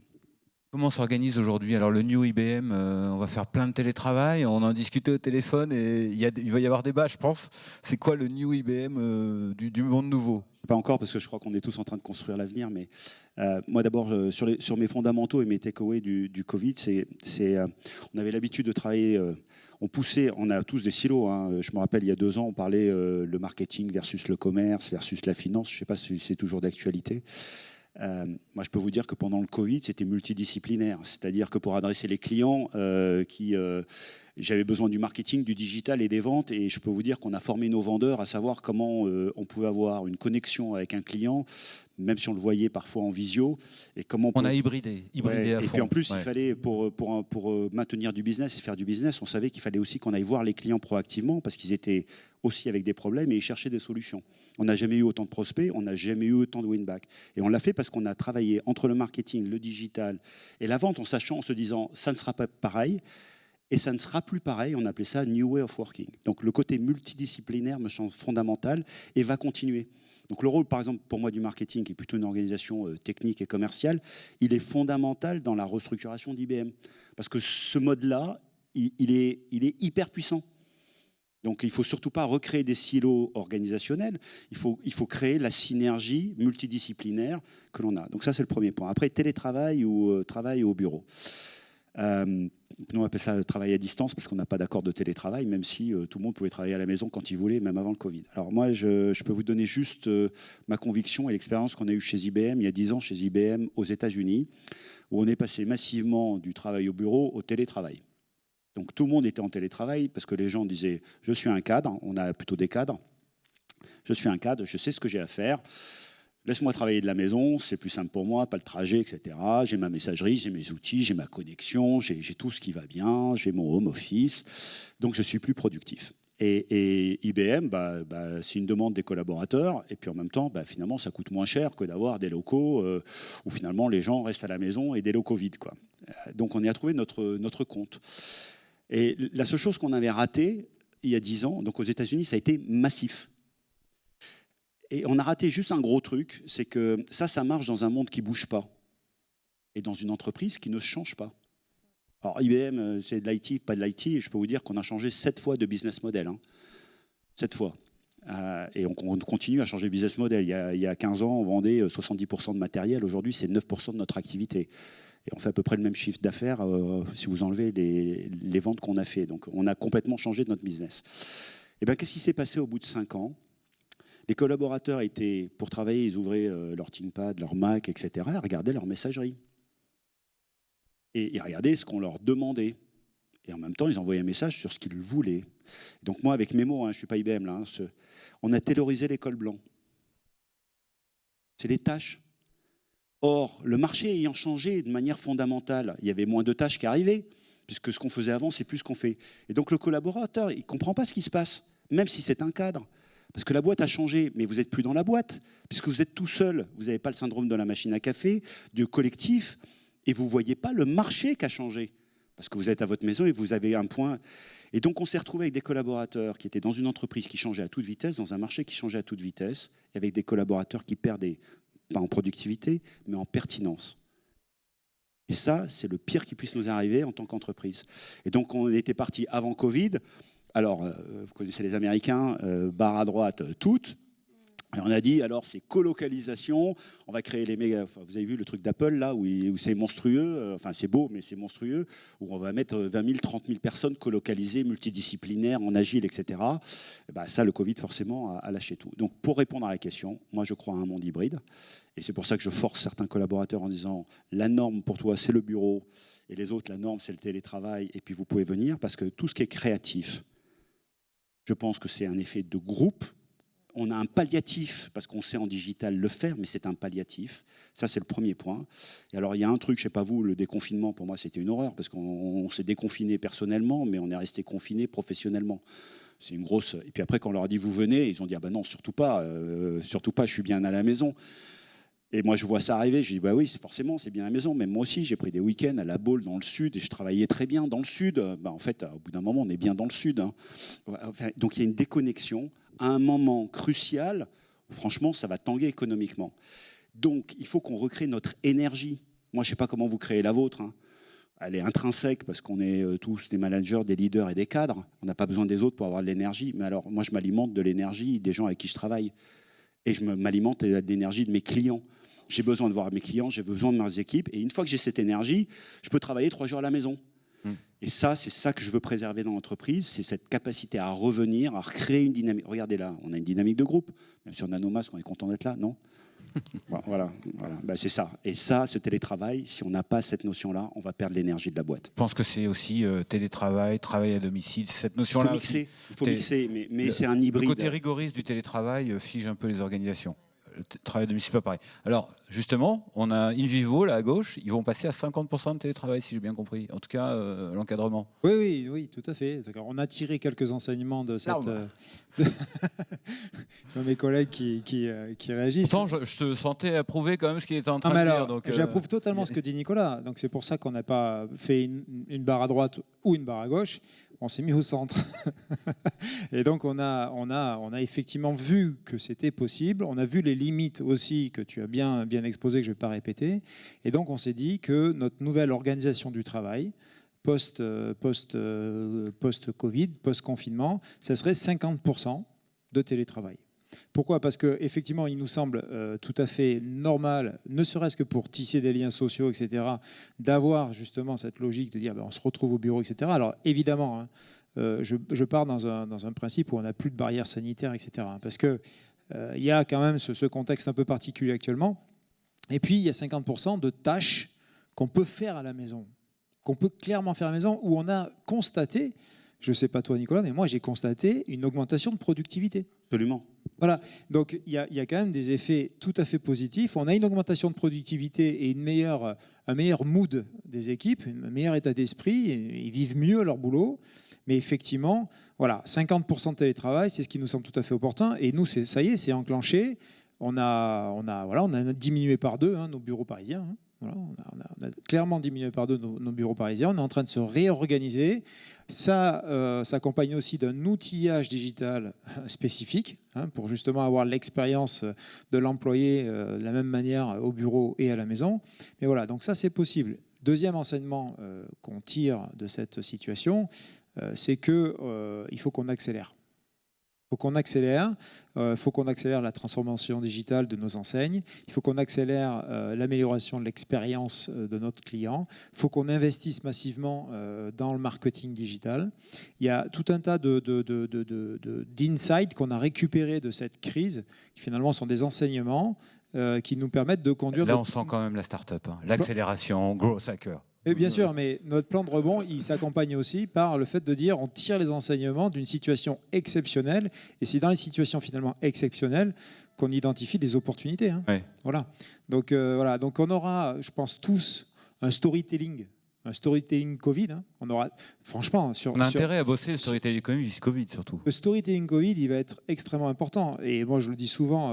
Comment on s'organise aujourd'hui? Alors le New IBM, on va faire plein de télétravail, on en discutait au téléphone et il va y avoir débat, je pense. C'est quoi le New IBM du monde nouveau? Pas encore, parce que je crois qu'on est tous en train de construire l'avenir, mais moi d'abord, sur mes fondamentaux et mes takeaways du Covid, on avait l'habitude de travailler, on a tous des silos, hein. Je me rappelle, il y a 2 ans, on parlait le marketing versus le commerce, versus la finance, je ne sais pas si c'est toujours d'actualité. Moi, je peux vous dire que pendant le Covid, c'était multidisciplinaire. C'est-à-dire que pour adresser les clients, j'avais besoin du marketing, du digital et des ventes. Et je peux vous dire qu'on a formé nos vendeurs à savoir comment on pouvait avoir une connexion avec un client, même si on le voyait parfois en visio. Et comment on a hybridé à fond. Et puis en plus, il fallait, pour maintenir du business et faire du business, on savait qu'il fallait aussi qu'on aille voir les clients proactivement parce qu'ils étaient aussi avec des problèmes et ils cherchaient des solutions. On n'a jamais eu autant de prospects, on n'a jamais eu autant de win-back. Et on l'a fait parce qu'on a travaillé entre le marketing, le digital et la vente en sachant, en se disant, ça ne sera pas pareil et ça ne sera plus pareil. On appelait ça New Way of Working. Donc le côté multidisciplinaire me semble fondamental et va continuer. Donc le rôle, par exemple, pour moi du marketing, qui est plutôt une organisation technique et commerciale, il est fondamental dans la restructuration d'IBM. Parce que ce mode-là, il est hyper puissant. Donc il ne faut surtout pas recréer des silos organisationnels, il faut créer la synergie multidisciplinaire que l'on a. Donc ça, c'est le premier point. Après, télétravail ou travail au bureau. Nous, on appelle ça travail à distance parce qu'on n'a pas d'accord de télétravail, même si tout le monde pouvait travailler à la maison quand il voulait, même avant le Covid. Alors moi, je peux vous donner juste ma conviction et l'expérience qu'on a eue chez IBM, il y a 10 ans chez IBM aux États-Unis, où on est passé massivement du travail au bureau au télétravail. Donc tout le monde était en télétravail parce que les gens disaient « je suis un cadre », on a plutôt des cadres, « je suis un cadre, je sais ce que j'ai à faire, laisse-moi travailler de la maison, c'est plus simple pour moi, pas le trajet, etc. J'ai ma messagerie, j'ai mes outils, j'ai ma connexion, j'ai tout ce qui va bien, j'ai mon home office, donc je suis plus productif ». Et IBM, c'est une demande des collaborateurs, et puis en même temps, finalement, ça coûte moins cher que d'avoir des locaux où finalement les gens restent à la maison et des locaux vides, quoi. Donc on y a trouvé notre compte. Et la seule chose qu'on avait ratée il y a 10 ans, donc aux États-Unis, ça a été massif. Et on a raté juste un gros truc, c'est que ça marche dans un monde qui ne bouge pas et dans une entreprise qui ne change pas. Alors IBM, c'est de l'IT, pas de l'IT, et je peux vous dire qu'on a changé 7 fois de business model. 7 fois. Et on continue à changer de business model. Il y a 15 ans, on vendait 70% de matériel. Aujourd'hui, c'est 9% de notre activité. Et on fait à peu près le même chiffre d'affaires si vous enlevez les ventes qu'on a fait. Donc on a complètement changé de notre business. Et bien, qu'est-ce qui s'est passé au bout de 5 ans? Les collaborateurs étaient, pour travailler, ils ouvraient leur ThinkPad, leur Mac, etc. Ils regardaient leur messagerie. Et ils regardaient ce qu'on leur demandait. Et en même temps, ils envoyaient un message sur ce qu'ils voulaient. Donc moi, avec mes mots, je ne suis pas IBM, là, on a taylorisé les cols blancs. C'est les tâches. Or, le marché ayant changé de manière fondamentale, il y avait moins de tâches qui arrivaient, puisque ce qu'on faisait avant, c'est plus ce qu'on fait. Et donc le collaborateur, il ne comprend pas ce qui se passe, même si c'est un cadre. Parce que la boîte a changé, mais vous n'êtes plus dans la boîte, puisque vous êtes tout seul. Vous n'avez pas le syndrome de la machine à café, du collectif, et vous ne voyez pas le marché qui a changé. Parce que vous êtes à votre maison et vous avez un point. Et donc on s'est retrouvé avec des collaborateurs qui étaient dans une entreprise qui changeait à toute vitesse, dans un marché qui changeait à toute vitesse, et avec des collaborateurs qui perdaient, pas en productivité, mais en pertinence. Et ça, c'est le pire qui puisse nous arriver en tant qu'entreprise. Et donc on était parti avant Covid. Alors, vous connaissez les Américains, barre à droite, toutes. Et on a dit, alors c'est colocalisation, on va créer les méga... Enfin, vous avez vu le truc d'Apple, là, où c'est monstrueux, enfin c'est beau, mais c'est monstrueux, où on va mettre 20 000, 30 000 personnes colocalisées, multidisciplinaires, en agile, etc. Et ça, le Covid, forcément, a lâché tout. Donc, pour répondre à la question, moi, je crois à un monde hybride. Et c'est pour ça que je force certains collaborateurs en disant, la norme pour toi, c'est le bureau, et les autres, la norme, c'est le télétravail, et puis vous pouvez venir, parce que tout ce qui est créatif, je pense que c'est un effet de groupe. On a un palliatif, parce qu'on sait en digital le faire, mais c'est un palliatif. Ça, c'est le premier point. Et alors, il y a un truc, je ne sais pas vous, le déconfinement, pour moi, c'était une horreur, parce qu'on s'est déconfiné personnellement, mais on est resté confiné professionnellement. C'est une grosse... Et puis après, quand on leur a dit, vous venez, ils ont dit, ah ben non, surtout pas, je suis bien à la maison. Et moi, je vois ça arriver, je dis, bah oui, forcément, c'est bien à la maison. Même moi aussi, j'ai pris des week-ends à La Baule, dans le sud, et je travaillais très bien dans le sud. En fait, au bout d'un moment, on est bien dans le sud. Enfin, donc, il y a une déconnexion à un moment crucial franchement, ça va tanguer économiquement. Donc, il faut qu'on recrée notre énergie. Moi, je ne sais pas comment vous créez la vôtre, hein. Elle est intrinsèque parce qu'on est tous des managers, des leaders et des cadres. On n'a pas besoin des autres pour avoir de l'énergie. Mais alors, moi, je m'alimente de l'énergie des gens avec qui je travaille. Et je m'alimente de l'énergie de mes clients. J'ai besoin de voir mes clients, j'ai besoin de mes équipes. Et une fois que j'ai cette énergie, je peux travailler 3 jours à la maison. Et ça, c'est ça que je veux préserver dans l'entreprise. C'est cette capacité à revenir, à recréer une dynamique. Regardez là, on a une dynamique de groupe. Même si on a nos masques, on est content d'être là, non? Voilà. Ben, c'est ça. Et ça, ce télétravail, si on n'a pas cette notion-là, on va perdre l'énergie de la boîte. Je pense que c'est aussi télétravail, travail à domicile, cette notion-là. Il faut mixer, mais c'est un hybride. Le côté rigoriste du télétravail fige un peu les organisations. Le travail à domicile, pas pareil. Alors, justement, on a InVivo, là, à gauche, ils vont passer à 50% de télétravail, si j'ai bien compris. En tout cas, l'encadrement. Oui, tout à fait. On a tiré quelques enseignements de cette... mes collègues qui réagissent. Pourtant, je te sentais approuver quand même ce qu'il était en train de dire. Donc, j'approuve totalement ce que dit Nicolas. Donc, c'est pour ça qu'on n'a pas fait une barre à droite ou une barre à gauche. On s'est mis au centre. Et donc, on a effectivement vu que c'était possible. On a vu les limites aussi que tu as bien exposées, que je ne vais pas répéter. Et donc, on s'est dit que notre nouvelle organisation du travail, post-Covid, post-confinement, ça serait 50% de télétravail. Pourquoi ? Parce qu'effectivement, il nous semble tout à fait normal, ne serait-ce que pour tisser des liens sociaux, etc., d'avoir justement cette logique de dire on se retrouve au bureau, etc. Alors évidemment, je pars dans un principe où on n'a plus de barrières sanitaires, etc. Parce qu'il y a quand même ce contexte un peu particulier actuellement. Et puis, il y a 50% de tâches qu'on peut faire à la maison, qu'on peut clairement faire à la maison, où on a constaté, je ne sais pas toi Nicolas, mais moi j'ai constaté une augmentation de productivité. Absolument. Voilà, donc il y a quand même des effets tout à fait positifs. On a une augmentation de productivité et un meilleur mood des équipes, un meilleur état d'esprit, ils vivent mieux leur boulot. Mais effectivement, voilà, 50% de télétravail, c'est ce qui nous semble tout à fait opportun. Et nous, ça y est, c'est enclenché. On a diminué par 2 nos bureaux parisiens. Voilà, on a clairement diminué par 2 nos bureaux parisiens. On est en train de se réorganiser. Ça s'accompagne aussi d'un outillage digital spécifique pour justement avoir l'expérience de l'employé de la même manière au bureau et à la maison. Mais voilà, donc ça c'est possible. Deuxième enseignement qu'on tire de cette situation, c'est qu'il faut qu'on accélère. Il faut qu'on accélère la transformation digitale de nos enseignes. Il faut qu'on accélère l'amélioration de l'expérience de notre client. Il faut qu'on investisse massivement dans le marketing digital. Il y a tout un tas d'insights qu'on a récupérés de cette crise, qui finalement sont des enseignements qui nous permettent de conduire... Là, on sent quand même la start-up, l'accélération, growth hacker. Et bien sûr, mais notre plan de rebond, il s'accompagne aussi par le fait de dire on tire les enseignements d'une situation exceptionnelle. Et c'est dans les situations finalement exceptionnelles qu'on identifie des opportunités. Ouais. Voilà. Donc on aura, je pense, tous un storytelling Covid. On aura, franchement, on a intérêt à bosser le storytelling Covid surtout. Le storytelling Covid, il va être extrêmement important. Et moi, je le dis souvent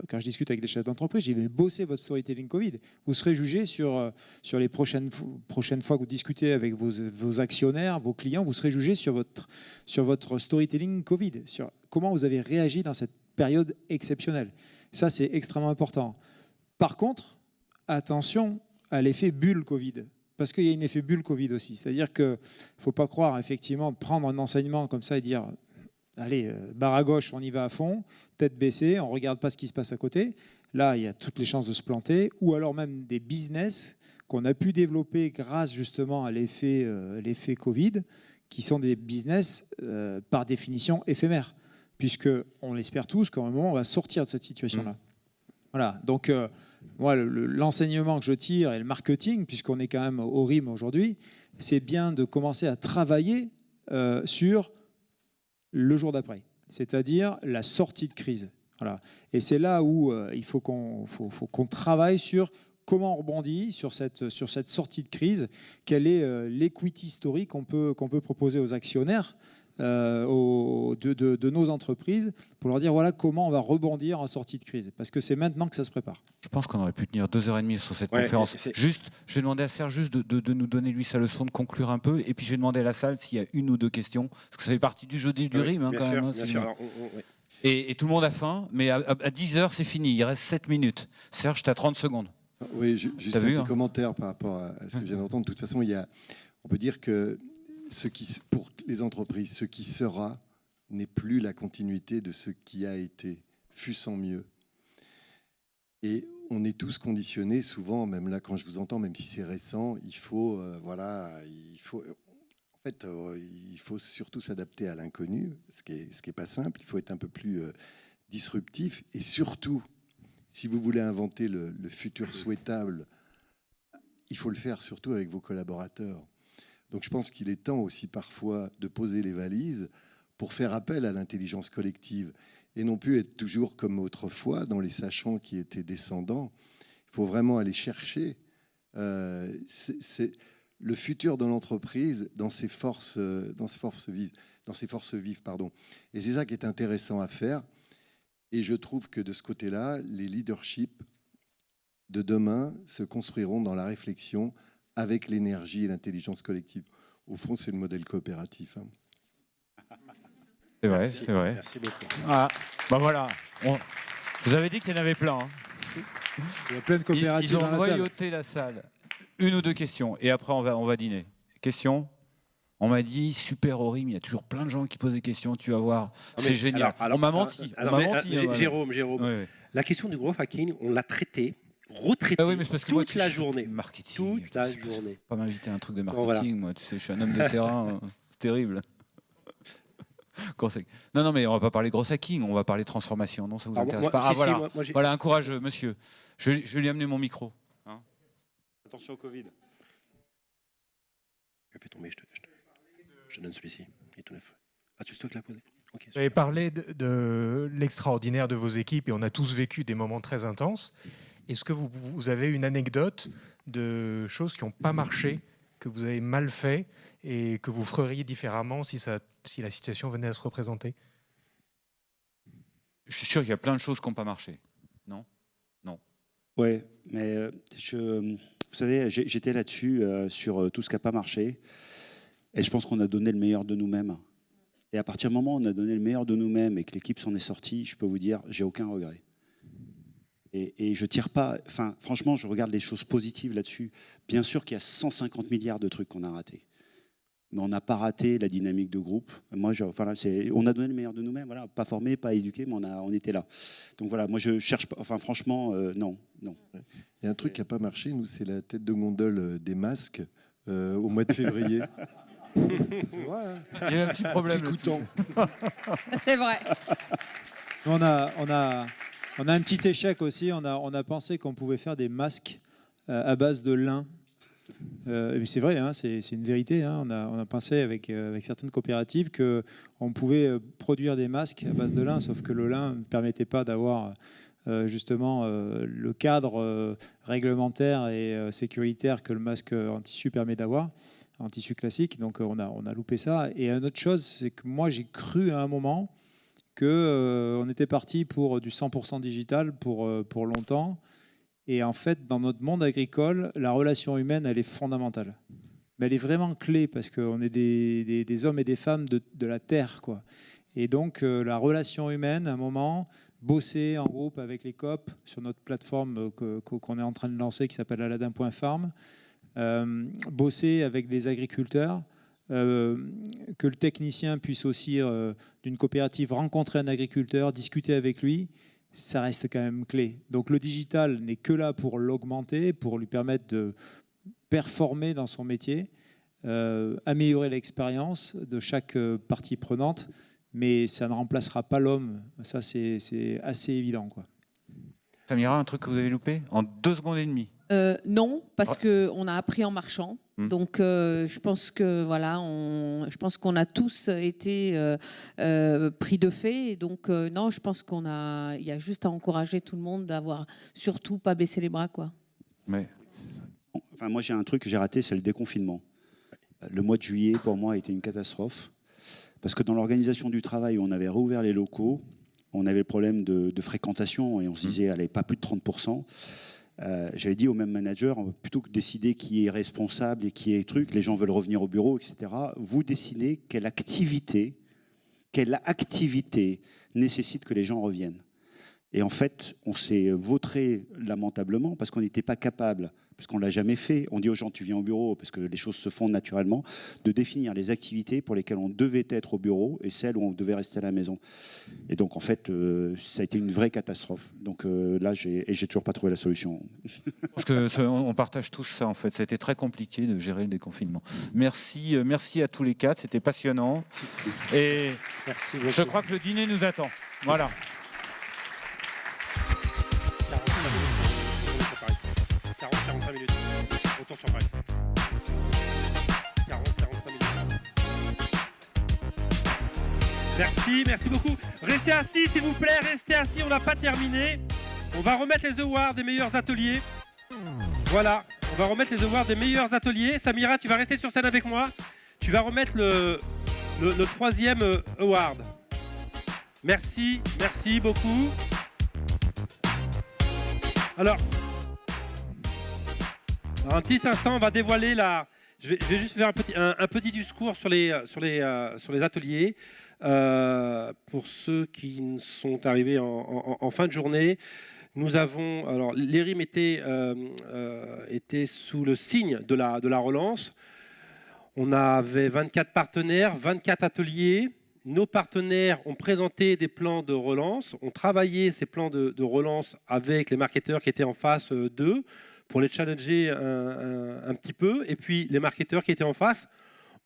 quand je discute avec des chefs d'entreprise, j'ai dit bossez votre storytelling Covid. Vous serez jugé sur les prochaines fois que vous discutez avec vos actionnaires, vos clients, vous serez jugé sur votre storytelling Covid, sur comment vous avez réagi dans cette période exceptionnelle. Ça, c'est extrêmement important. Par contre, attention à l'effet bulle Covid. Parce qu'il y a un effet bulle Covid aussi. C'est-à-dire qu'il ne faut pas croire, effectivement, de prendre un enseignement comme ça et dire allez, barre à gauche, on y va à fond, tête baissée, on ne regarde pas ce qui se passe à côté. Là, il y a toutes les chances de se planter. Ou alors même des business qu'on a pu développer grâce justement à l'effet Covid, qui sont des business par définition éphémères. Puisqu'on l'espère tous qu'à un moment, on va sortir de cette situation-là. Voilà, donc... moi, l'enseignement que je tire et le marketing, puisqu'on est quand même au RIM aujourd'hui, c'est bien de commencer à travailler sur le jour d'après, c'est-à-dire la sortie de crise. Voilà. Et c'est là où il faut qu'on travaille sur comment on rebondit sur cette sortie de crise, quel est l'equity story qu'on peut proposer aux actionnaires de nos entreprises pour leur dire voilà comment on va rebondir en sortie de crise, parce que c'est maintenant que ça se prépare. Je pense qu'on aurait pu tenir 2h30 sur cette conférence. Juste, je vais demander à Serge juste de nous donner lui sa leçon, de conclure un peu, et puis je vais demander à la salle s'il y a une ou deux questions, parce que ça fait partie du jeu du RIM quand même. Bien sûr. Alors, Et tout le monde a faim, mais à 10h, c'est fini. Il reste 7 minutes. Serge, tu as 30 secondes. Oui, juste un petit commentaire par rapport à ce que je viens d'entendre. De toute façon, on peut dire que pour les entreprises, ce qui sera n'est plus la continuité de ce qui a été, fût sans mieux. Et on est tous conditionnés, souvent, même là, quand je vous entends, même si c'est récent, il faut surtout s'adapter à l'inconnu, ce qui est pas simple. Il faut être un peu plus disruptif. Et surtout, si vous voulez inventer le futur souhaitable, il faut le faire surtout avec vos collaborateurs. Donc je pense qu'il est temps aussi parfois de poser les valises pour faire appel à l'intelligence collective et non plus être toujours comme autrefois dans les sachants qui étaient descendants. Il faut vraiment aller chercher c'est le futur de l'entreprise dans ses forces vives. Et c'est ça qui est intéressant à faire. Et je trouve que de ce côté-là, les leaderships de demain se construiront dans la réflexion avec l'énergie et l'intelligence collective. Au fond, c'est le modèle coopératif. C'est vrai, c'est vrai. Merci beaucoup. Ah, bah voilà. Vous avez dit qu'il y en avait plein. Hein. Il y a plein de coopératives Ils ont dans la salle. noyauté la salle. Une ou deux questions, et après on va dîner. Question ? On m'a dit, super horrible, il y a toujours plein de gens qui posent des questions, tu vas voir, c'est génial. On m'a menti. Jérôme, ouais. La question du growth hacking, on l'a retraité oui, mais c'est parce que toute la journée. Marketing, toute la journée. Pas m'inviter à un truc de marketing, voilà. Moi, tu sais, je suis un homme de terrain, c'est terrible. Non, mais on va pas parler gros hacking, on va parler transformation. Non, ça vous intéresse pas. Voilà, voilà, un courageux, monsieur. Je vais lui amener mon micro. Hein. Attention au Covid. Je fais tomber, je donne celui-ci. Il est tout neuf. Ah, tu stocks la poser. Okay, vous avez parlé de l'extraordinaire de vos équipes et on a tous vécu des moments très intenses. Est-ce que vous avez une anecdote de choses qui n'ont pas marché, que vous avez mal fait et que vous feriez différemment si la situation venait à se représenter ? Je suis sûr qu'il y a plein de choses qui n'ont pas marché. Non ? Oui, mais vous savez, j'étais là-dessus, sur tout ce qui n'a pas marché. Et je pense qu'on a donné le meilleur de nous-mêmes. Et à partir du moment où on a donné le meilleur de nous-mêmes et que l'équipe s'en est sortie, je peux vous dire, j'ai aucun regret. Et je tire pas... Enfin, franchement, je regarde les choses positives là-dessus. Bien sûr qu'il y a 150 milliards de trucs qu'on a ratés. Mais on n'a pas raté la dynamique de groupe. On a donné le meilleur de nous-mêmes. Voilà, pas formé, pas éduqué, mais on était là. Donc voilà, moi je cherche pas... Enfin, franchement, non. Il y a un truc qui n'a pas marché, nous, c'est la tête de gondole des masques au mois de février. C'est vrai, hein. Il y a un petit problème. C'est vrai. On a un petit échec aussi. On a pensé qu'on pouvait faire des masques à base de lin. Mais c'est vrai, hein, c'est une vérité. Hein. On a pensé avec certaines coopératives qu'on pouvait produire des masques à base de lin, sauf que le lin ne permettait pas d'avoir justement le cadre réglementaire et sécuritaire que le masque en tissu permet d'avoir, en tissu classique. Donc on a loupé ça. Et une autre chose, c'est que moi j'ai cru à un moment qu'on était parti pour du 100% digital pour longtemps. Et en fait, dans notre monde agricole, la relation humaine, elle est fondamentale. Mais elle est vraiment clé parce qu'on est des hommes et des femmes de la terre, quoi. Et donc, la relation humaine, à un moment, bosser en groupe avec les COP sur notre plateforme qu'on est en train de lancer qui s'appelle Aladdin.farm, bosser avec des agriculteurs, que le technicien puisse aussi, d'une coopérative, rencontrer un agriculteur, discuter avec lui, ça reste quand même clé. Donc le digital n'est que là pour l'augmenter, pour lui permettre de performer dans son métier, améliorer l'expérience de chaque partie prenante, mais ça ne remplacera pas l'homme. Ça, c'est assez évident, quoi. Samira, un truc que vous avez loupé en 2 secondes et demie? Non, parce qu'on a appris en marchant. Donc, je pense que voilà, je pense qu'on a tous été pris de fait. Et donc, non, je pense il y a juste à encourager tout le monde d'avoir surtout pas baissé les bras, quoi. Mais... Enfin, moi, j'ai un truc que j'ai raté, c'est le déconfinement. Le mois de juillet, pour moi, a été une catastrophe. Parce que dans l'organisation du travail, on avait rouvert les locaux, on avait le problème de fréquentation et on se disait, allez, pas plus de 30%. J'avais dit au même manager, plutôt que de décider qui est responsable et qui est truc, les gens veulent revenir au bureau, etc. Vous décidez quelle activité quelle activité nécessite que les gens reviennent. Et en fait, on s'est vautré lamentablement parce qu'on n'était pas capable, parce qu'on ne l'a jamais fait, on dit aux gens tu viens au bureau parce que les choses se font naturellement, de définir les activités pour lesquelles on devait être au bureau et celles où on devait rester à la maison. Et donc en fait, ça a été une vraie catastrophe. Donc là, j'ai toujours pas trouvé la solution. Parce qu'on partage tous ça en fait, ça a été très compliqué de gérer le déconfinement. Merci à tous les quatre, c'était passionnant. Et Merci beaucoup. je crois que le dîner nous attend. Voilà. 40-45 minutes. Retour sur Paris. 40-45 minutes. Merci beaucoup. Restez assis s'il vous plaît, restez assis, on n'a pas terminé. On va remettre les awards des meilleurs ateliers. Voilà, on va remettre les awards des meilleurs ateliers. Samira, tu vas rester sur scène avec moi. Tu vas remettre le 3e award. Merci beaucoup. Alors, un petit instant, on va dévoiler la. Je vais juste faire un petit discours sur les ateliers. Pour ceux qui sont arrivés en fin de journée, nous avons. Alors, l'ERIM était sous le signe de la relance. On avait 24 partenaires, 24 ateliers. Nos partenaires ont présenté des plans de relance, ont travaillé ces plans de relance avec les marketeurs qui étaient en face d'eux pour les challenger un petit peu. Et puis les marketeurs qui étaient en face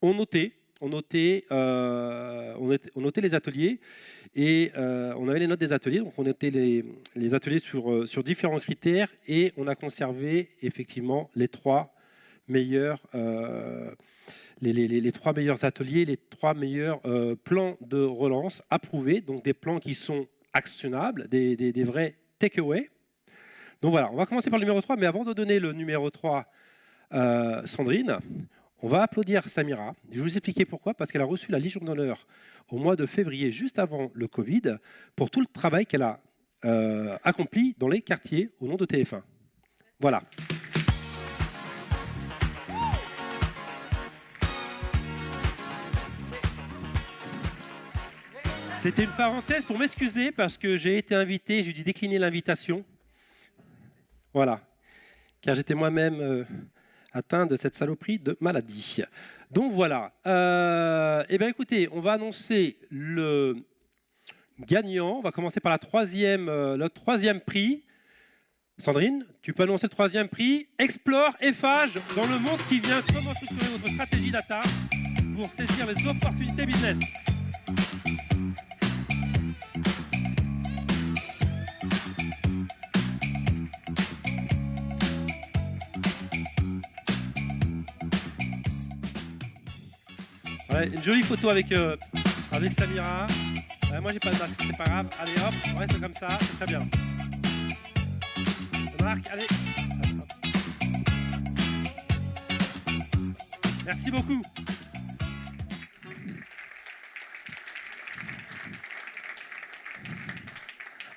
ont noté les ateliers et on avait les notes des ateliers. Donc on notait les ateliers sur différents critères et on a conservé effectivement les 3 meilleurs les 3 meilleurs ateliers, les 3 meilleurs plans de relance approuvés, donc des plans qui sont actionnables, des vrais take-away. Donc voilà, on va commencer par le numéro 3, mais avant de donner le numéro 3, Sandrine, on va applaudir Samira. Je vais vous expliquer pourquoi, parce qu'elle a reçu la Légion d'honneur au mois de février, juste avant le Covid, pour tout le travail qu'elle a accompli dans les quartiers au nom de TF1. Voilà. C'était une parenthèse pour m'excuser parce que j'ai été invité, j'ai dû décliner l'invitation. Voilà, car j'étais moi-même atteint de cette saloperie de maladie. Donc voilà, eh bien écoutez, on va annoncer le gagnant. On va commencer par le 3e prix. Sandrine, tu peux annoncer le 3e prix. Explore Eiffage dans le monde qui vient. Comment structurer votre stratégie data pour saisir les opportunités business. Ouais, une jolie photo avec Samira. Moi j'ai pas de masque, c'est pas grave. Allez hop, on reste comme ça, c'est très bien. Marc, allez. Merci beaucoup.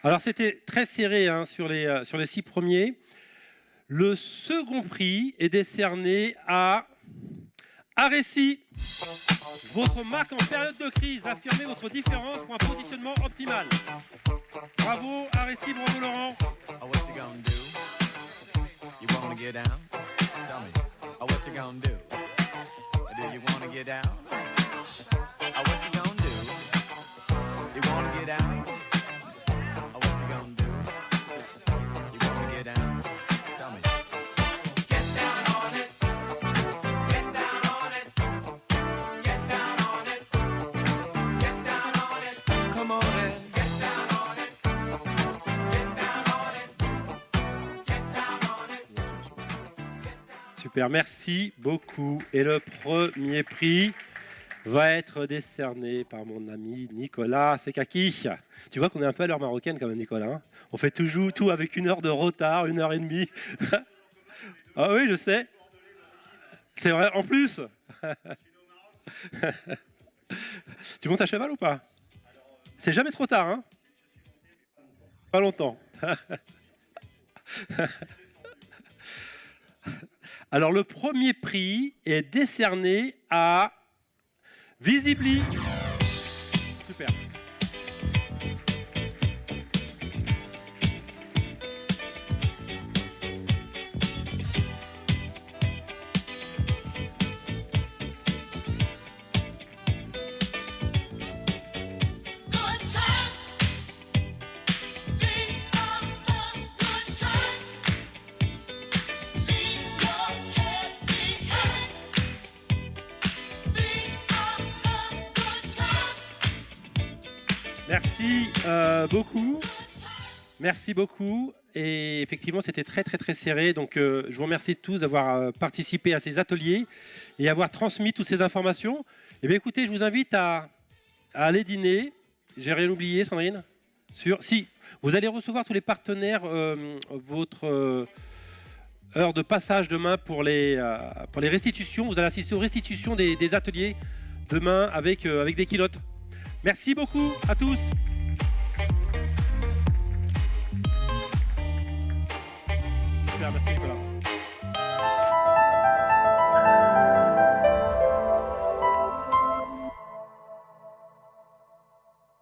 Alors c'était très serré sur les 6 premiers. Le second prix est décerné à Aressi. Votre marque en période de crise, affirmez votre différence pour un positionnement optimal. Bravo Aressi, bravo Laurent. Oh, what you gonna do? You wanna get down? Tell me. Oh, what you gonna do? Do you wanna get down? Oh, what you gonna do? You wanna get down? Oh, what you gonna do? You wanna get down? Tell me. Get down on it. Get down on it. Get down on it. Get down on it. Come on in. Get down on it. Get down on it. Get down on it. Super, merci beaucoup. Et le premier prix va être décerné par mon ami Nicolas Sekaki. Tu vois qu'on est un peu à l'heure marocaine quand même, Nicolas. Hein, on fait toujours tout avec 1 heure de retard, 1h30. Ah oui, je sais. C'est vrai, en plus. Tu montes à cheval ou pas? C'est jamais trop tard, hein? Pas longtemps. Alors, le premier prix est décerné à Visibly. Super. Merci beaucoup. Merci beaucoup. Et effectivement, c'était très, très, très serré. Donc, je vous remercie tous d'avoir participé à ces ateliers et avoir transmis toutes ces informations. Eh bien, écoutez, je vous invite à aller dîner. J'ai rien oublié, Sandrine? Si, vous allez recevoir tous les partenaires votre heure de passage demain pour les restitutions. Vous allez assister aux restitutions des ateliers demain avec des keynotes. Merci beaucoup à tous. Super, merci Nicolas.